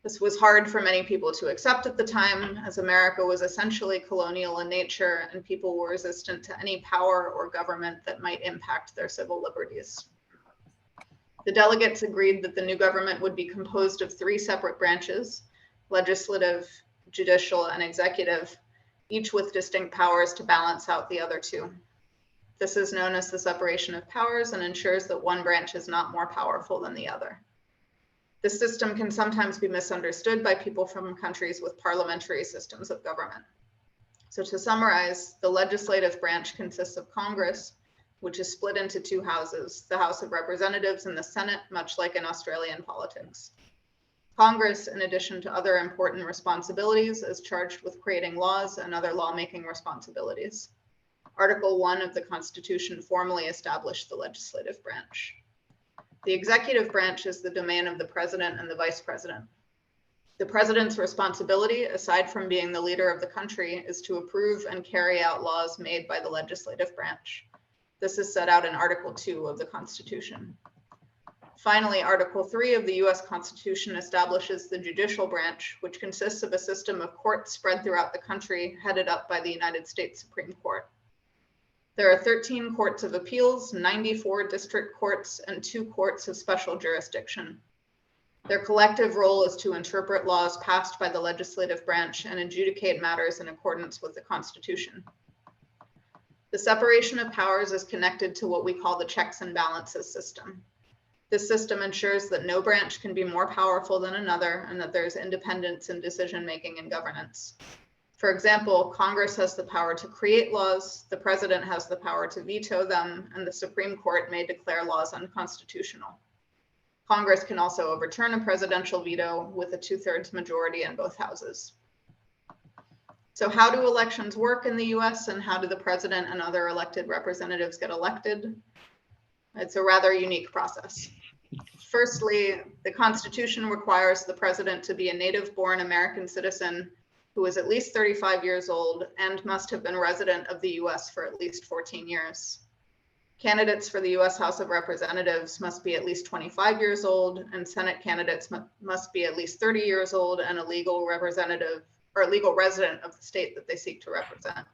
This was hard for many people to accept at the time, as America was essentially colonial in nature and people were resistant to any power or government that might impact their civil liberties. The delegates agreed that the new government would be composed of 3 separate branches: legislative, judicial, and executive, each with distinct powers to balance out the other 2. This is known as the separation of powers and ensures that one branch is not more powerful than the other. This system can sometimes be misunderstood by people from countries with parliamentary systems of government. So to summarize, the legislative branch consists of Congress, which is split into 2 houses, the House of Representatives and the Senate, much like in Australian politics. Congress, in addition to other important responsibilities, is charged with creating laws and other lawmaking responsibilities. Article 1 of the Constitution formally established the legislative branch. The executive branch is the domain of the president and the vice president. The president's responsibility, aside from being the leader of the country, is to approve and carry out laws made by the legislative branch. This is set out in Article 2 of the Constitution. Finally, Article 3 of the US Constitution establishes the judicial branch, which consists of a system of courts spread throughout the country, headed up by the United States Supreme Court. There are 13 courts of appeals, 94 district courts, and 2 courts of special jurisdiction. Their collective role is to interpret laws passed by the legislative branch and adjudicate matters in accordance with the Constitution. The separation of powers is connected to what we call the checks and balances system. This system ensures that no branch can be more powerful than another and that there is independence in decision-making and governance. For example, Congress has the power to create laws, the president has the power to veto them, and the Supreme Court may declare laws unconstitutional. Congress can also overturn a presidential veto with a 2/3 majority in both houses. So how do elections work in the US, and how do the president and other elected representatives get elected? It's a rather unique process. Firstly, the Constitution requires the president to be a native-born American citizen who is at least 35 years old and must have been a resident of the US for at least 14 years. Candidates for the US House of Representatives must be at least 25 years old, and Senate candidates must be at least 30 years old and a legal representative or a legal resident of the state that they seek to represent.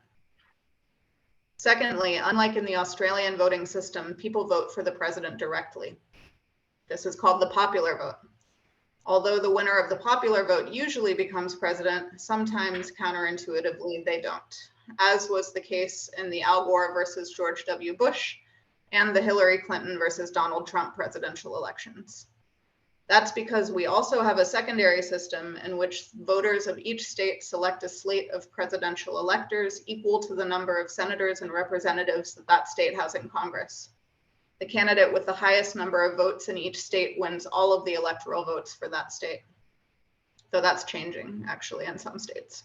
Secondly, unlike in the Australian voting system, people vote for the president directly. This is called the popular vote. Although the winner of the popular vote usually becomes president, sometimes counterintuitively they don't, as was the case in the Al Gore versus George W. Bush and the Hillary Clinton versus Donald Trump presidential elections. That's because we also have a secondary system in which voters of each state select a slate of presidential electors equal to the number of senators and representatives that that state has in Congress. The candidate with the highest number of votes in each state wins all of the electoral votes for that state. Though that's changing, actually, in some states.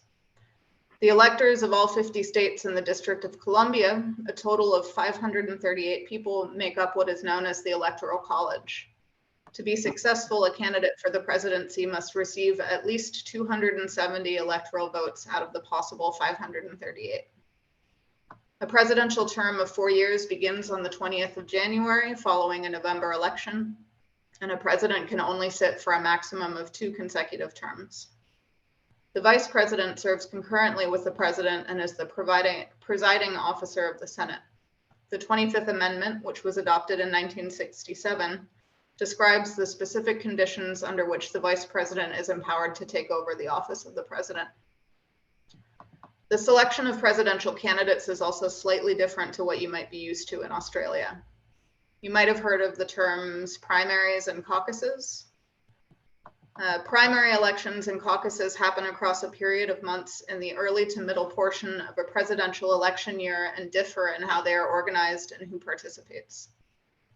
The electors of all 50 states in the District of Columbia, a total of 538 people, make up what is known as the Electoral College. To be successful, a candidate for the presidency must receive at least 270 electoral votes out of the possible 538. A presidential term of 4 years begins on the 20th of January following a November election, and a president can only sit for a maximum of 2 consecutive terms. The vice president serves concurrently with the president and is the presiding officer of the Senate. The 25th Amendment, which was adopted in 1967, describes the specific conditions under which the vice president is empowered to take over the office of the president. The selection of presidential candidates is also slightly different to what you might be used to in Australia. You might have heard of the terms primaries and caucuses. Primary elections and caucuses happen across a period of months in the early to middle portion of a presidential election year and differ in how they are organized and who participates.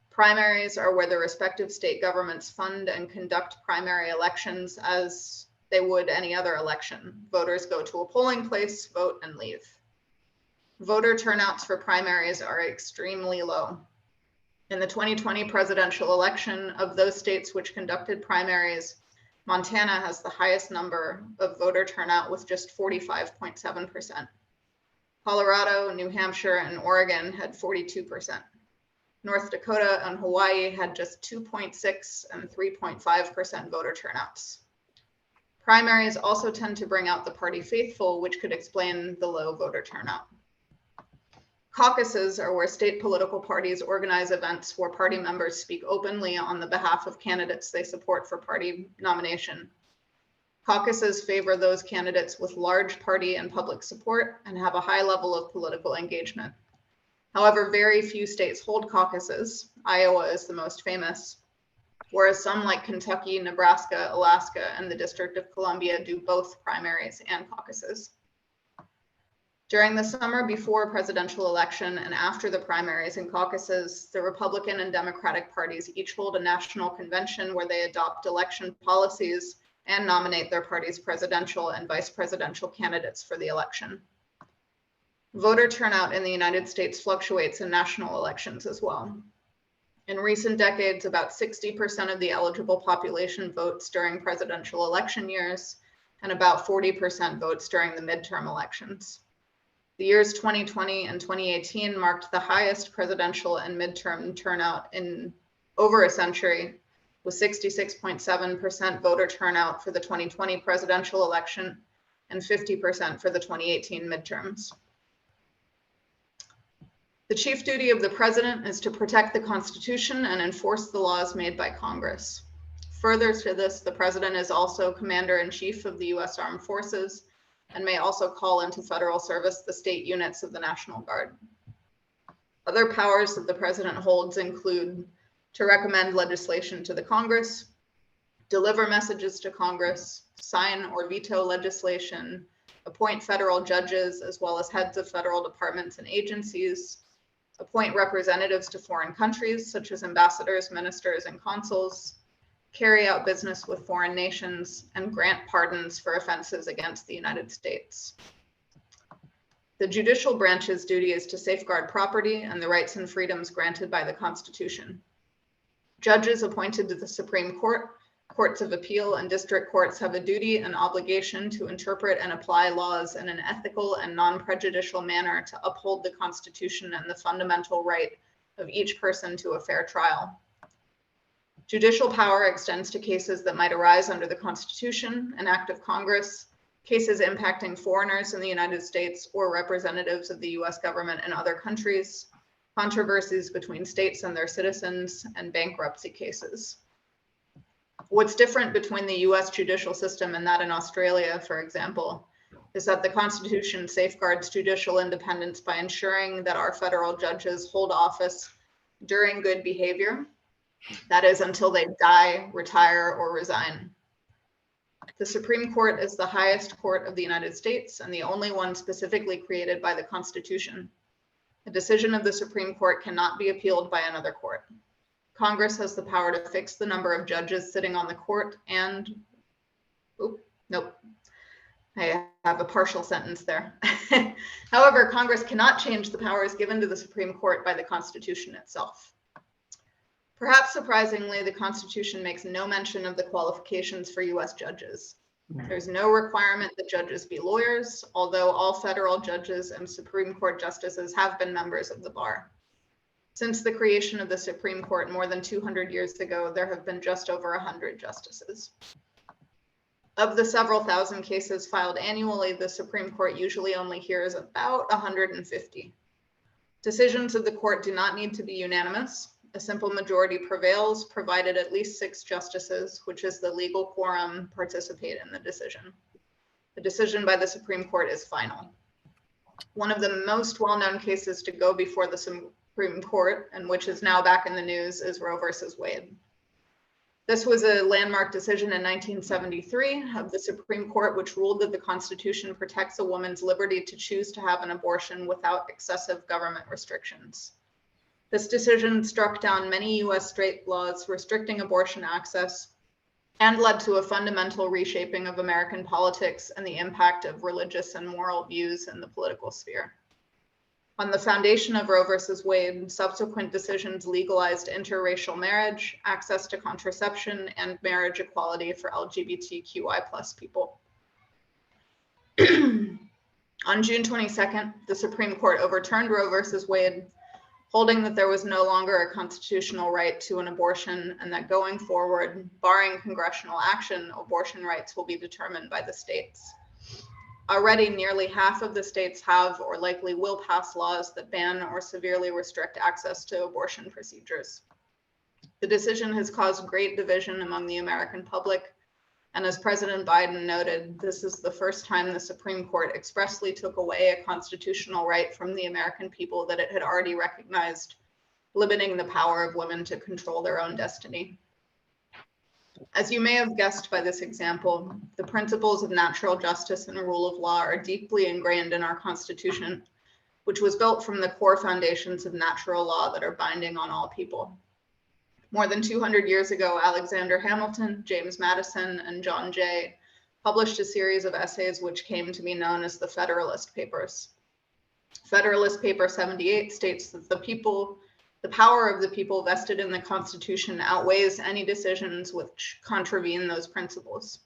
Primaries are where the respective state governments fund and conduct primary elections as they would any other election. Voters go to a polling place, vote, and leave. Voter turnouts for primaries are extremely low. In the 2020 presidential election, of those states which conducted primaries, Montana has the highest number of voter turnout with just 45.7%. Colorado, New Hampshire, and Oregon had 42%. North Dakota and Hawaii had just 2.6 and 3.5% voter turnouts. Primaries also tend to bring out the party faithful, which could explain the low voter turnout. Caucuses are where state political parties organize events where party members speak openly on the behalf of candidates they support for party nomination. Caucuses favor those candidates with large party and public support and have a high level of political engagement. However, very few states hold caucuses. Iowa is the most famous, whereas some like Kentucky, Nebraska, Alaska, and the District of Columbia do both primaries and caucuses. During the summer before a presidential election and after the primaries and caucuses, the Republican and Democratic parties each hold a national convention where they adopt election policies and nominate their party's presidential and vice presidential candidates for the election. Voter turnout in the United States fluctuates in national elections as well. In recent decades, about 60% of the eligible population votes during presidential election years, and about 40% votes during the midterm elections. The years 2020 and 2018 marked the highest presidential and midterm turnout in over a century, with 66.7% voter turnout for the 2020 presidential election and 50% for the 2018 midterms. The chief duty of the president is to protect the Constitution and enforce the laws made by Congress. Further to this, the president is also commander-in-chief of the U.S. Armed Forces and may also call into federal service the state units of the National Guard. Other powers that the president holds include to recommend legislation to the Congress, deliver messages to Congress, sign or veto legislation, appoint federal judges as well as heads of federal departments and agencies, appoint representatives to foreign countries such as ambassadors, ministers, and consuls, carry out business with foreign nations, and grant pardons for offenses against the United States. The judicial branch's duty is to safeguard property and the rights and freedoms granted by the Constitution. Judges appointed to the Supreme Court, courts of appeal, and district courts have a duty and obligation to interpret and apply laws in an ethical and non-prejudicial manner to uphold the Constitution and the fundamental right of each person to a fair trial. Judicial power extends to cases that might arise under the Constitution, an act of Congress, cases impacting foreigners in the United States or representatives of the US government in other countries, controversies between states and their citizens, and bankruptcy cases. What's different between the US judicial system and that in Australia, for example, is that the Constitution safeguards judicial independence by ensuring that our federal judges hold office during good behavior, that is, until they die, retire, or resign. The Supreme Court is the highest court of the United States and the only one specifically created by the Constitution. A decision of the Supreme Court cannot be appealed by another court. Congress has the power to fix the number of judges sitting on the court and, I have a partial sentence there. However, Congress cannot change the powers given to the Supreme Court by the Constitution itself. Perhaps surprisingly, the Constitution makes no mention of the qualifications for US judges. There's no requirement that judges be lawyers, although all federal judges and Supreme Court justices have been members of the bar. Since the creation of the Supreme Court more than 200 years ago, there have been just over 100 justices. Of the several thousand cases filed annually, the Supreme Court usually only hears about 150. Decisions of the court do not need to be unanimous. A simple majority prevails, provided at least 6 justices, which is the legal quorum, participate in the decision. The decision by the Supreme Court is final. One of the most well-known cases to go before the Supreme Court, and which is now back in the news, is Roe versus Wade. This was a landmark decision in 1973 of the Supreme Court, which ruled that the Constitution protects a woman's liberty to choose to have an abortion without excessive government restrictions. This decision struck down many US state laws restricting abortion access and led to a fundamental reshaping of American politics and the impact of religious and moral views in the political sphere. On the foundation of Roe versus Wade, subsequent decisions legalized interracial marriage, access to contraception, and marriage equality for LGBTQI+ people. On June 22nd, the Supreme Court overturned Roe versus Wade, holding that there was no longer a constitutional right to an abortion and that going forward, barring congressional action, abortion rights will be determined by the states. Already, nearly half of the states have or likely will pass laws that ban or severely restrict access to abortion procedures. The decision has caused great division among the American public, and as President Biden noted, this is the first time the Supreme Court expressly took away a constitutional right from the American people that it had already recognized, limiting the power of women to control their own destiny. As you may have guessed by this example, the principles of natural justice and rule of law are deeply ingrained in our Constitution, which was built from the core foundations of natural law that are binding on all people. More than 200 years ago, Alexander Hamilton, James Madison, and John Jay published a series of essays which came to be known as the Federalist Papers. Federalist Paper 78 states that the power of the people vested in the Constitution outweighs any decisions which contravene those principles.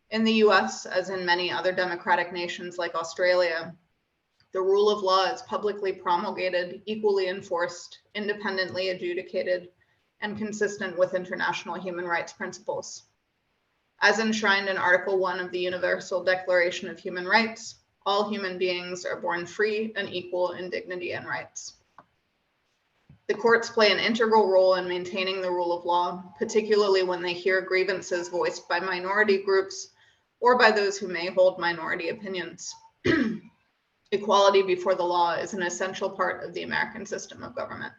In the US, as in many other democratic nations like Australia, the rule of law is publicly promulgated, equally enforced, independently adjudicated, and consistent with international human rights principles. As enshrined in Article 1 of the Universal Declaration of Human Rights, all human beings are born free and equal in dignity and rights. The courts play an integral role in maintaining the rule of law, particularly when they hear grievances voiced by minority groups or by those who may hold minority opinions. Equality before the law is an essential part of the American system of government.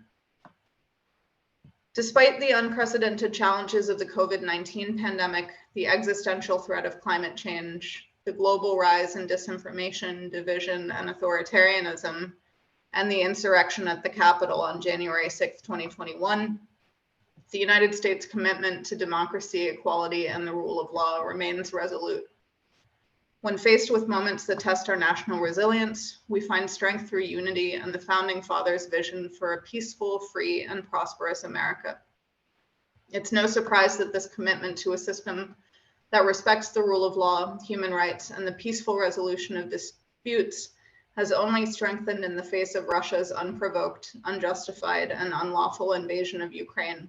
Despite the unprecedented challenges of the COVID-19 pandemic, the existential threat of climate change, the global rise in disinformation, division, and authoritarianism, and the insurrection at the Capitol on January 6, 2021, the United States' commitment to democracy, equality, and the rule of law remains resolute. When faced with moments that test our national resilience, we find strength through unity and the Founding Fathers' vision for a peaceful, free, and prosperous America. It's no surprise that this commitment to a system that respects the rule of law, human rights, and the peaceful resolution of disputes has only strengthened in the face of Russia's unprovoked, unjustified, and unlawful invasion of Ukraine,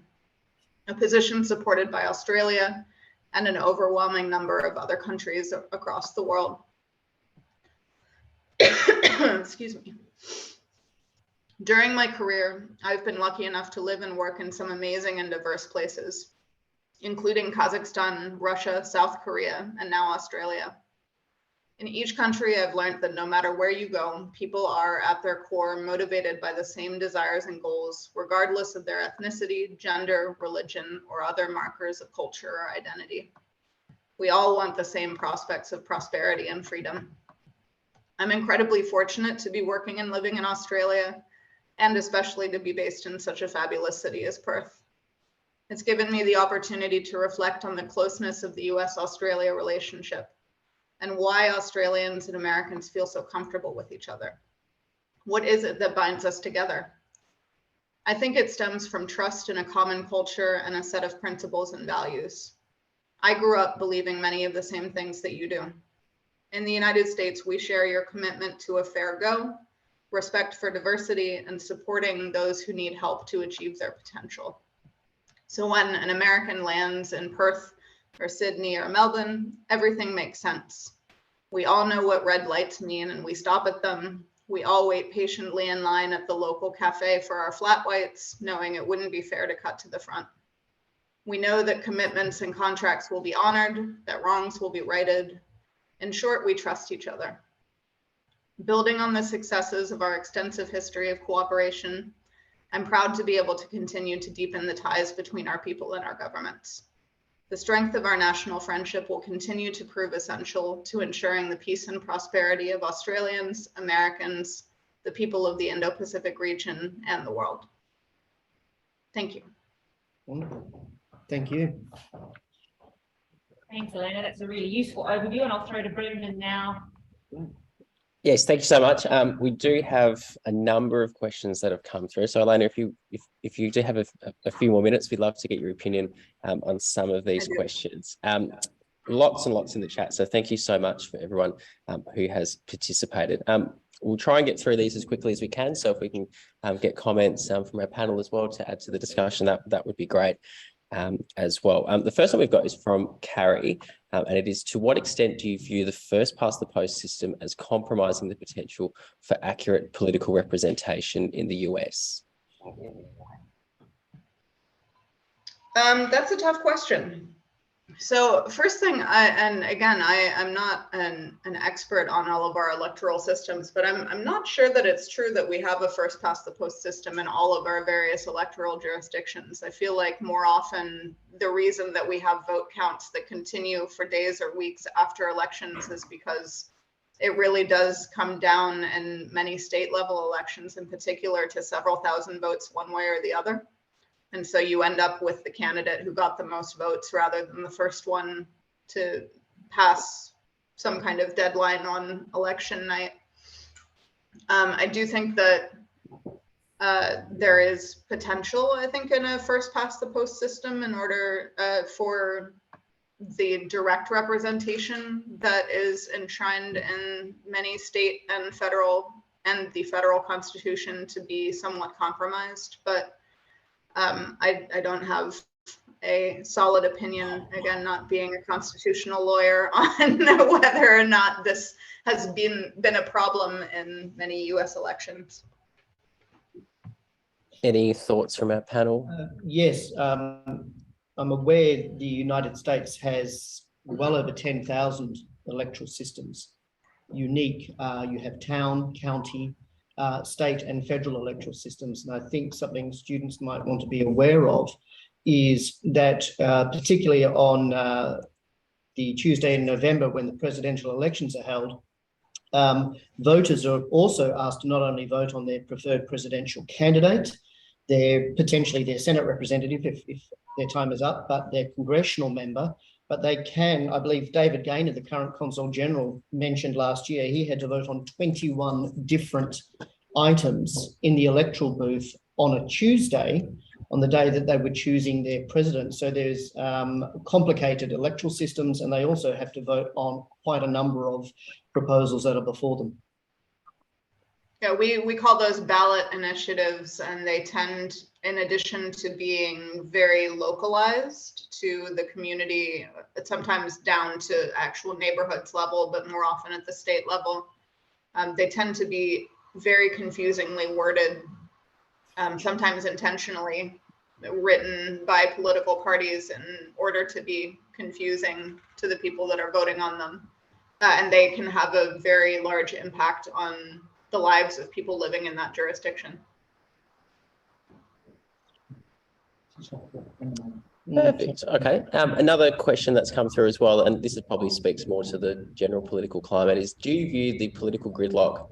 a position supported by Australia and an overwhelming number of other countries across the world. Excuse me. During my career, I've been lucky enough to live and work in some amazing and diverse places, including Kazakhstan, Russia, South Korea, and now Australia. In each country, I've learned that no matter where you go, people are at their core motivated by the same desires and goals, regardless of their ethnicity, gender, religion, or other markers of culture or identity. We all want the same prospects of prosperity and freedom. I'm incredibly fortunate to be working and living in Australia, and especially to be based in such a fabulous city as Perth. It's given me the opportunity to reflect on the closeness of the US-Australia relationship and why Australians and Americans feel so comfortable with each other. What is it that binds us together? I think it stems from trust in a common culture and a set of principles and values. I grew up believing many of the same things that you do. In the United States, we share your commitment to a fair go, respect for diversity, and supporting those who need help to achieve their potential. So when an American lands in Perth or Sydney or Melbourne, everything makes sense. We all know what red lights mean and we stop at them. We all wait patiently in line at the local cafe for our flat whites, knowing it wouldn't be fair to cut to the front. We know that commitments and contracts will be honored, that wrongs will be righted. In short, we trust each other. Building on the successes of our extensive history of cooperation, I'm proud to be able to continue to deepen the ties between our people and our governments. The strength of our national friendship will continue to prove essential to ensuring the peace and prosperity of Australians, Americans, the people of the Indo-Pacific region, and the world. Thank you. Wonderful. Thank you. Thanks, Elena. That's a really useful overview, and I'll throw to Brendan now. Yes, thank you so much. We do have a number of questions that have come through. So Elena, if you do have a few more minutes, we'd love to get your opinion on some of these questions. Lots and lots in the chat. So thank you so much for everyone who has participated. We'll try and get through these as quickly as we can. So if we can get comments from our panel as well to add to the discussion, that would be great. As well. The first one we've got is from Carrie, and it is, to what extent do you view the first past the post system as compromising the potential for accurate political representation in the US? That's a tough question. So first thing, I'm not an expert on all of our electoral systems, but I'm not sure that it's true that we have a first past the post system in all of our various electoral jurisdictions. I feel like more often the reason that we have vote counts that continue for days or weeks after elections is because it really does come down in many state level elections in particular to several thousand votes one way or the other. And so you end up with the candidate who got the most votes rather than the first one to pass some kind of deadline on election night. I do think that there is potential, I think, in a first past the post system in order for the direct representation that is enshrined in many state and the federal constitution to be somewhat compromised. But I don't have a solid opinion, again, not being a constitutional lawyer, on whether or not this has been a problem in many US elections. Any thoughts from our panel? Yes, I'm aware the United States has well over 10,000 electoral systems. Unique, you have town, county, state and federal electoral systems. And I think something students might want to be aware of is that particularly on the Tuesday in November, when the presidential elections are held, voters are also asked to not only vote on their preferred presidential candidate, potentially their Senate representative if their time is up, but their congressional member. But they can, I believe David Gaynor, the current Consul General, mentioned last year, he had to vote on 21 different items in the electoral booth on a Tuesday, on the day that they were choosing their president. So there's complicated electoral systems, and they also have to vote on quite a number of proposals that are before them. Yeah, we call those ballot initiatives, and they tend, in addition to being very localized to the community, sometimes down to actual neighborhoods level, but more often at the state level, they tend to be very confusingly worded, sometimes intentionally written by political parties in order to be confusing to the people that are voting on them. And they can have a very large impact on the lives of people living in that jurisdiction. Perfect. Okay. Another question that's come through as well, and this is probably speaks more to the general political climate, is do you view the political gridlock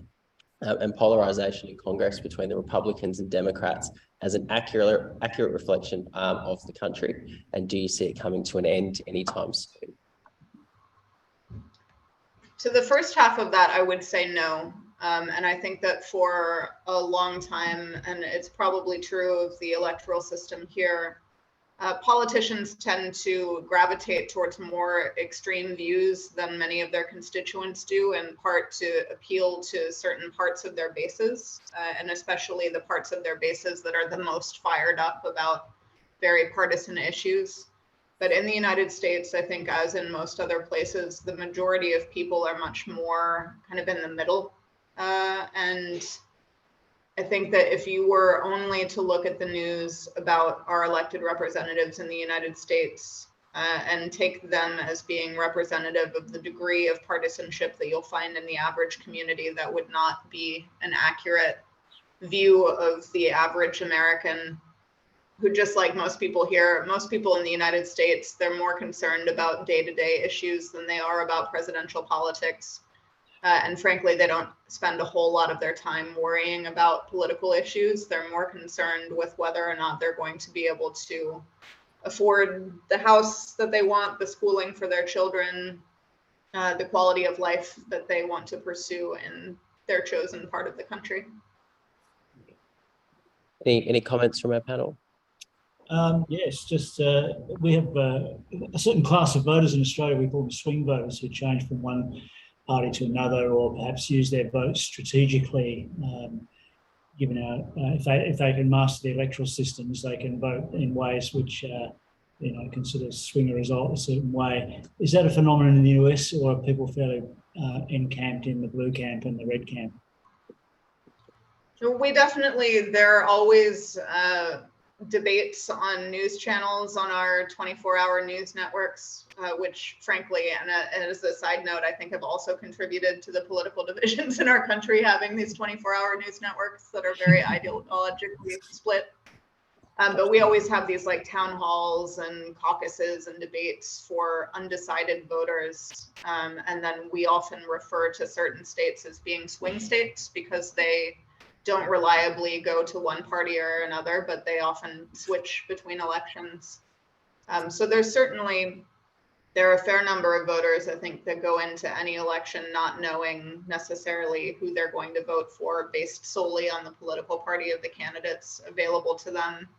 and polarization in Congress between the Republicans and Democrats as an accurate reflection of the country? And do you see it coming to an end anytime soon? To the first half of that, I would say no. And I think that for a long time, and it's probably true of the electoral system here, politicians tend to gravitate towards more extreme views than many of their constituents do, in part to appeal to certain parts of their bases, and especially the parts of their bases that are the most fired up about very partisan issues. But in the United States, I think, as in most other places, the majority of people are much more kind of in the middle. And I think that if you were only to look at the news about our elected representatives in the United States and take them as being representative of the degree of partisanship that you'll find in the average community, that would not be an accurate view of the average American, who, just like most people here, most people in the United States, they're more concerned about day-to-day issues than they are about presidential politics. And frankly, they don't spend a whole lot of their time worrying about political issues. They're more concerned with whether or not they're going to be able to afford the house that they want, the schooling for their children, the quality of life that they want to pursue in their chosen part of the country. Any comments from our panel? Yes, just we have a certain class of voters in Australia we call them swing voters, who change from one party to another, or perhaps use their votes strategically. Given if they can master the electoral systems, they can vote in ways which can sort of swing a result a certain way. Is that a phenomenon in the US, or are people fairly encamped in the blue camp and the red camp? We definitely, there are always debates on news channels on our 24-hour news networks, which frankly, and as a side note, I think have also contributed to the political divisions in our country, having these 24-hour news networks that are very ideologically split. But we always have these like town halls and caucuses and debates for undecided voters. And then we often refer to certain states as being swing states because they don't reliably go to one party or another, but they often switch between elections. So there are a fair number of voters, I think, that go into any election not knowing necessarily who they're going to vote for based solely on the political party of the candidates available to them.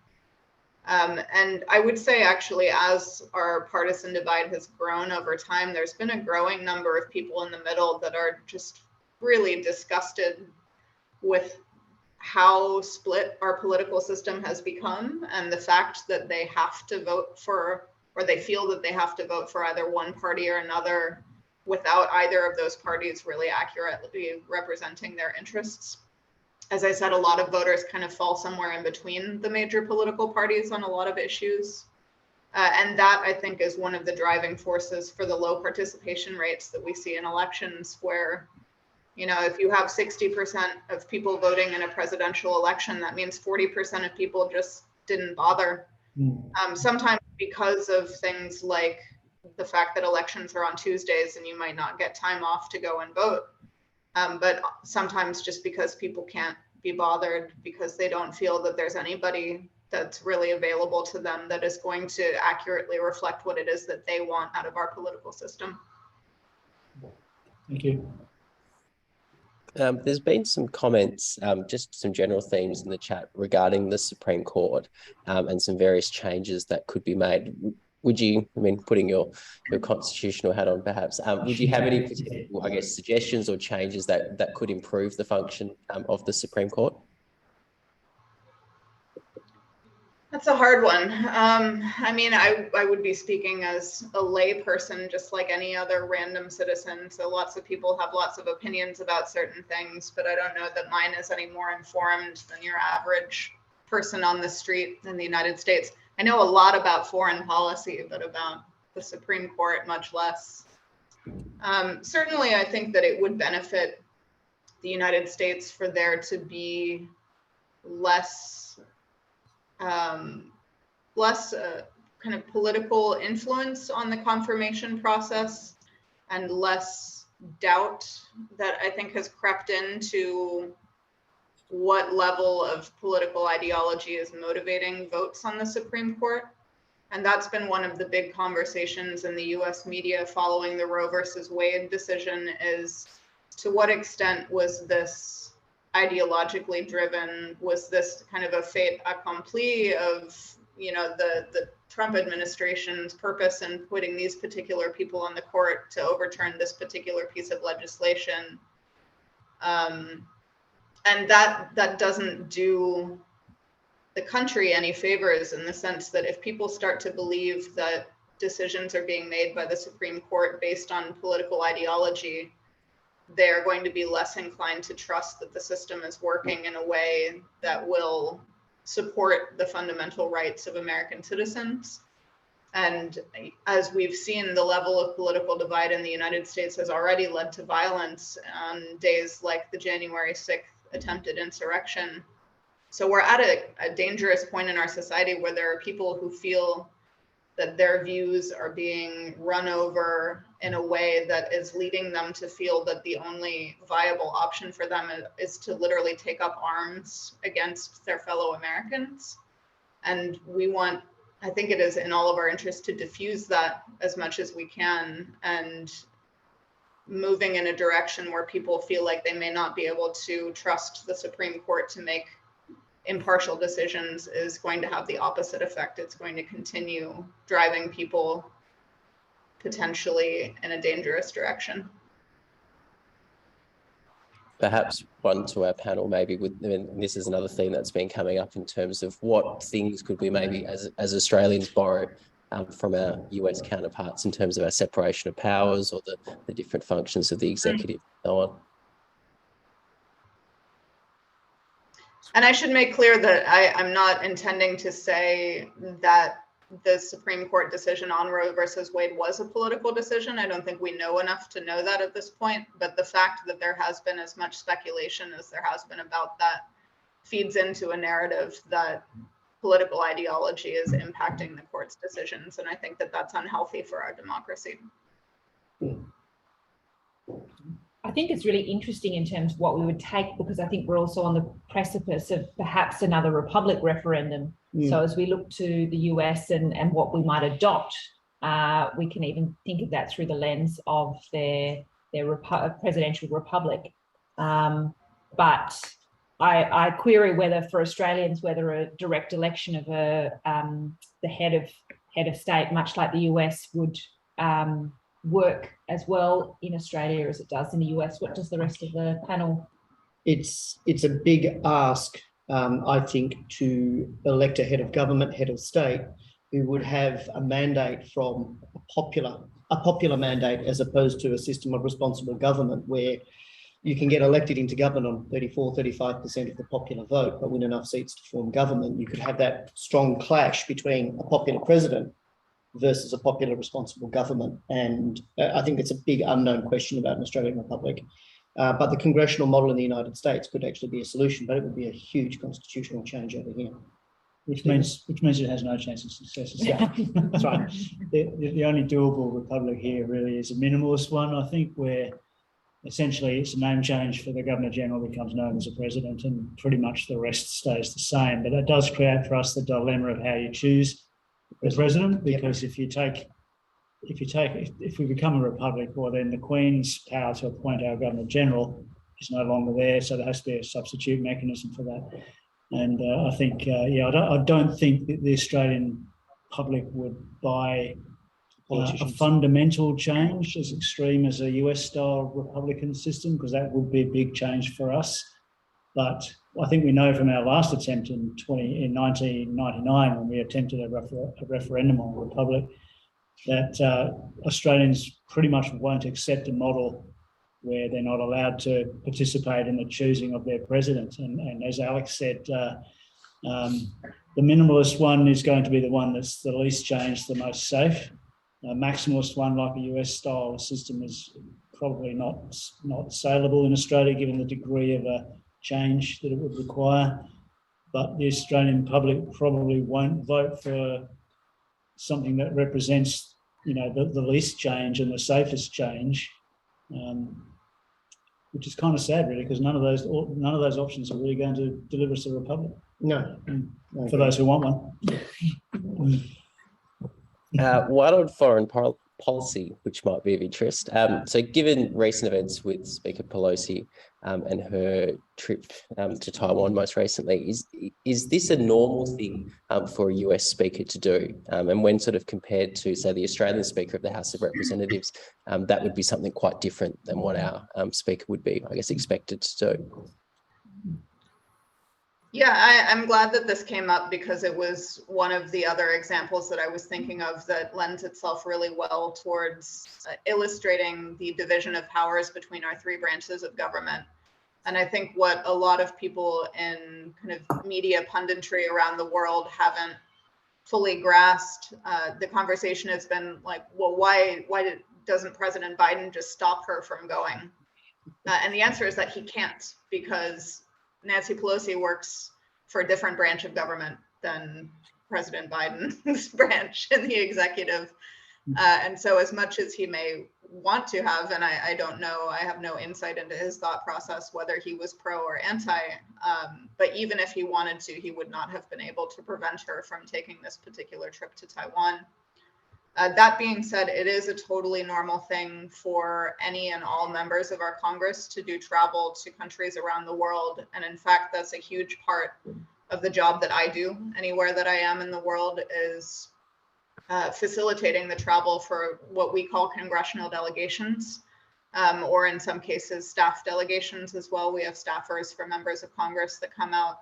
And I would say, actually, as our partisan divide has grown over time, there's been a growing number of people in the middle that are just really disgusted with how split our political system has become, and the fact that they have to vote for, or they feel that they have to vote for either one party or another without either of those parties really accurately representing their interests. As I said, a lot of voters kind of fall somewhere in between the major political parties on a lot of issues. And that, I think, is one of the driving forces for the low participation rates that we see in elections, where, you know, if you have 60% of people voting in a presidential election, that means 40% of people just didn't bother. Sometimes because of things like the fact that elections are on Tuesdays and you might not get time off to go and vote. But sometimes just because people can't be bothered because they don't feel that there's anybody that's really available to them that is going to accurately reflect what it is that they want out of our political system. Thank you. There's been some comments, just some general themes in the chat regarding the Supreme Court and some various changes that could be made. Would you, I mean, putting your constitutional hat on perhaps, would you have any particular, I guess, suggestions or changes that could improve the function of the Supreme Court? That's a hard one. I mean, I would be speaking as a lay person, just like any other random citizen. So lots of people have lots of opinions about certain things, but I don't know that mine is any more informed than your average person on the street in the United States. I know a lot about foreign policy, but about the Supreme Court, much less. Certainly, I think that it would benefit the United States for there to be less kind of political influence on the confirmation process, and less doubt that I think has crept into what level of political ideology is motivating votes on the Supreme Court. And that's been one of the big conversations in the US media following the Roe versus Wade decision, is to what extent was this ideologically driven? Was this kind of a fait accompli of, you know, the Trump administration's purpose in putting these particular people on the court to overturn this particular piece of legislation? And that doesn't do the country any favors, in the sense that if people start to believe that decisions are being made by the Supreme Court based on political ideology, they're going to be less inclined to trust that the system is working in a way that will support the fundamental rights of American citizens. And as we've seen, the level of political divide in the United States has already led to violence on days like the January 6th attempted insurrection. So we're at a dangerous point in our society where there are people who feel that their views are being run over in a way that is leading them to feel that the only viable option for them is to literally take up arms against their fellow Americans. And I think it is in all of our interest to diffuse that as much as we can, and moving in a direction where people feel like they may not be able to trust the Supreme Court to make impartial decisions is going to have the opposite effect. It's going to continue driving people potentially in a dangerous direction. Perhaps one to our panel, maybe and this is another theme that's been coming up in terms of what things could we maybe as Australians borrow from our US counterparts in terms of our separation of powers or the different functions of the executive and so on. And I should make clear that I'm not intending to say that the Supreme Court decision on Roe versus Wade was a political decision. I don't think we know enough to know that at this point, but the fact that there has been as much speculation as there has been about that feeds into a narrative that political ideology is impacting the court's decisions. And I think that that's unhealthy for our democracy. I think it's really interesting in terms of what we would take, because I think we're also on the precipice of perhaps another republic referendum. So as we look to the US and what we might adopt, we can even think of that through the lens of their presidential republic. But I query whether for Australians, whether a direct election of the head of state, much like the US, would work as well in Australia as it does in the US. What does the rest of the panel? It's a big ask, I think, to elect a head of government, head of state, who would have a mandate from a popular mandate, as opposed to a system of responsible government where you can get elected into government on 34-35% of the popular vote, but win enough seats to form government. You could have that strong clash between a popular president versus a popular responsible government. And I think it's a big unknown question about an Australian republic. But the congressional model in the United States could actually be a solution, but it would be a huge constitutional change over here. Which means it has no chance of success. That's right. The only doable republic here really is a minimalist one, I think, where essentially it's a name change for the Governor General becomes known as a president, and pretty much the rest stays the same. But that does create for us the dilemma of how you choose the president, because if we become a republic, well, then the Queen's power to appoint our Governor General is no longer there, so there has to be a substitute mechanism for that. And I think, I don't think that the Australian public would buy a fundamental change as extreme as a US-style Republican system, because that would be a big change for us. But I think we know from our last attempt in 1999, when we attempted a referendum on a republic, that Australians pretty much won't accept a model where they're not allowed to participate in the choosing of their president. And as Alex said, the minimalist one is going to be the one that's the least changed, the most safe. A maximalist one, like a US-style system, is probably not saleable in Australia, given the degree of a change that it would require. But the Australian public probably won't vote for something that represents, the least change and the safest change, which is kind of sad, really, because none of those options are really going to deliver us a republic. No. For those who want one. One on foreign policy, which might be of interest. So given recent events with Speaker Pelosi and her trip to Taiwan most recently, is this a normal thing for a US speaker to do? And when sort of compared to, say, the Australian Speaker of the House of Representatives, that would be something quite different than what our speaker would be, I guess, expected to do. Yeah, I'm glad that this came up because it was one of the other examples that I was thinking of that lends itself really well towards illustrating the division of powers between our three branches of government. And I think what a lot of people in kind of media punditry around the world haven't fully grasped, the conversation has been like, well, why doesn't President Biden just stop her from going? And the answer is that he can't, because Nancy Pelosi works for a different branch of government than President Biden's branch in the executive. And so as much as he may want to have, and I don't know, I have no insight into his thought process, whether he was pro or anti, but even if he wanted to, he would not have been able to prevent her from taking this particular trip to Taiwan. That being said, it is a totally normal thing for any and all members of our Congress to do travel to countries around the world. And in fact, that's a huge part of the job that I do anywhere that I am in the world, is facilitating the travel for what we call congressional delegations, or in some cases, staff delegations as well. We have staffers for members of Congress that come out.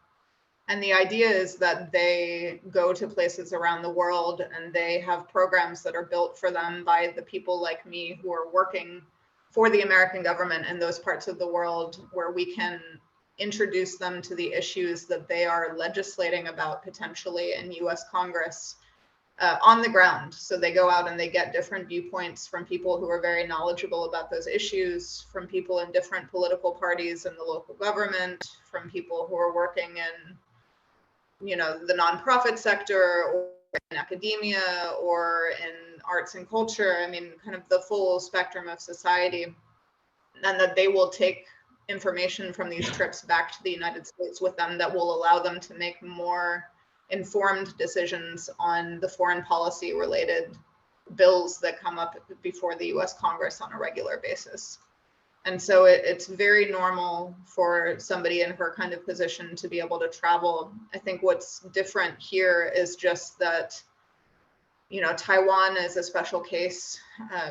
And the idea is that they go to places around the world and they have programs that are built for them by the people like me who are working for the American government in those parts of the world, where we can introduce them to the issues that they are legislating about potentially in US Congress on the ground. So they go out and they get different viewpoints from people who are very knowledgeable about those issues, from people in different political parties in the local government, from people who are working in, you know, the nonprofit sector or in academia or in arts and culture. I mean, kind of the full spectrum of society, and that they will take information from these trips back to the United States with them that will allow them to make more informed decisions on the foreign policy related bills that come up before the US Congress on a regular basis. And so it's very normal for somebody in her kind of position to be able to travel. I think what's different here is just that, you know, Taiwan is a special case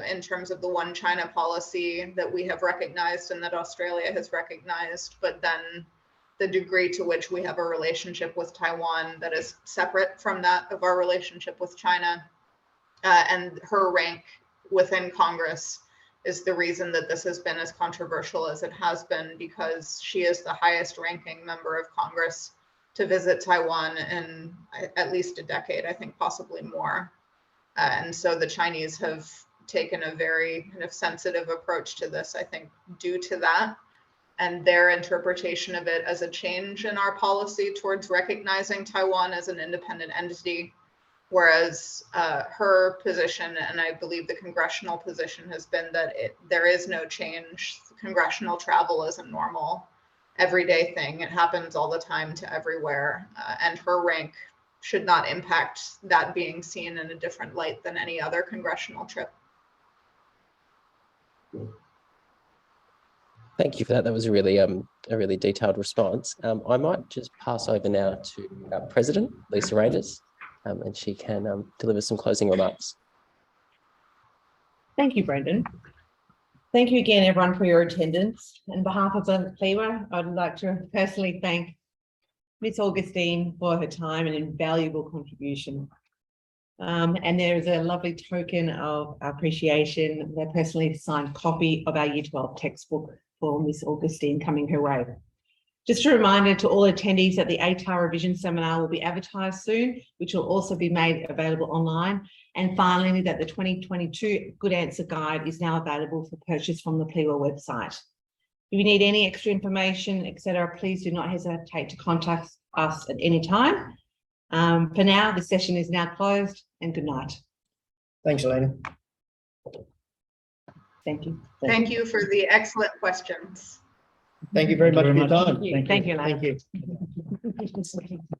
in terms of the one China policy that we have recognized and that Australia has recognized, but then the degree to which we have a relationship with Taiwan that is separate from that of our relationship with China, and her rank within Congress is the reason that this has been as controversial as it has been, because she is the highest ranking member of Congress to visit Taiwan in at least a decade, I think possibly more. And so the Chinese have taken a very kind of sensitive approach to this, I think, due to that, and their interpretation of it as a change in our policy towards recognizing Taiwan as an independent entity. Whereas her position, and I believe the congressional position, has been that there is no change. Congressional travel is a normal, everyday thing. It happens all the time to everywhere. And her rank should not impact that being seen in a different light than any other congressional trip. Thank you for that. That was a really detailed response. I might just pass over now to our President, Lisa Rangers, and she can deliver some closing remarks. Thank you, Brendan. Thank you again, everyone, for your attendance. On behalf of the PLEAWA, I'd like to personally thank Ms. Augustine for her time and invaluable contribution. And there is a lovely token of appreciation, a personally signed copy of our Year 12 textbook for Ms. Augustine coming her way. Just a reminder to all attendees that the ATAR revision seminar will be advertised soon, which will also be made available online. And finally, that the 2022 Good Answer Guide is now available for purchase from the PLEAWA website. If you need any extra information, etc., please do not hesitate to contact us at any time. For now, the session is now closed, and good night. Thanks, Elena. Thank you. Thank you for the excellent questions. Thank you very much for your time. Thank you, Elena. Thank you.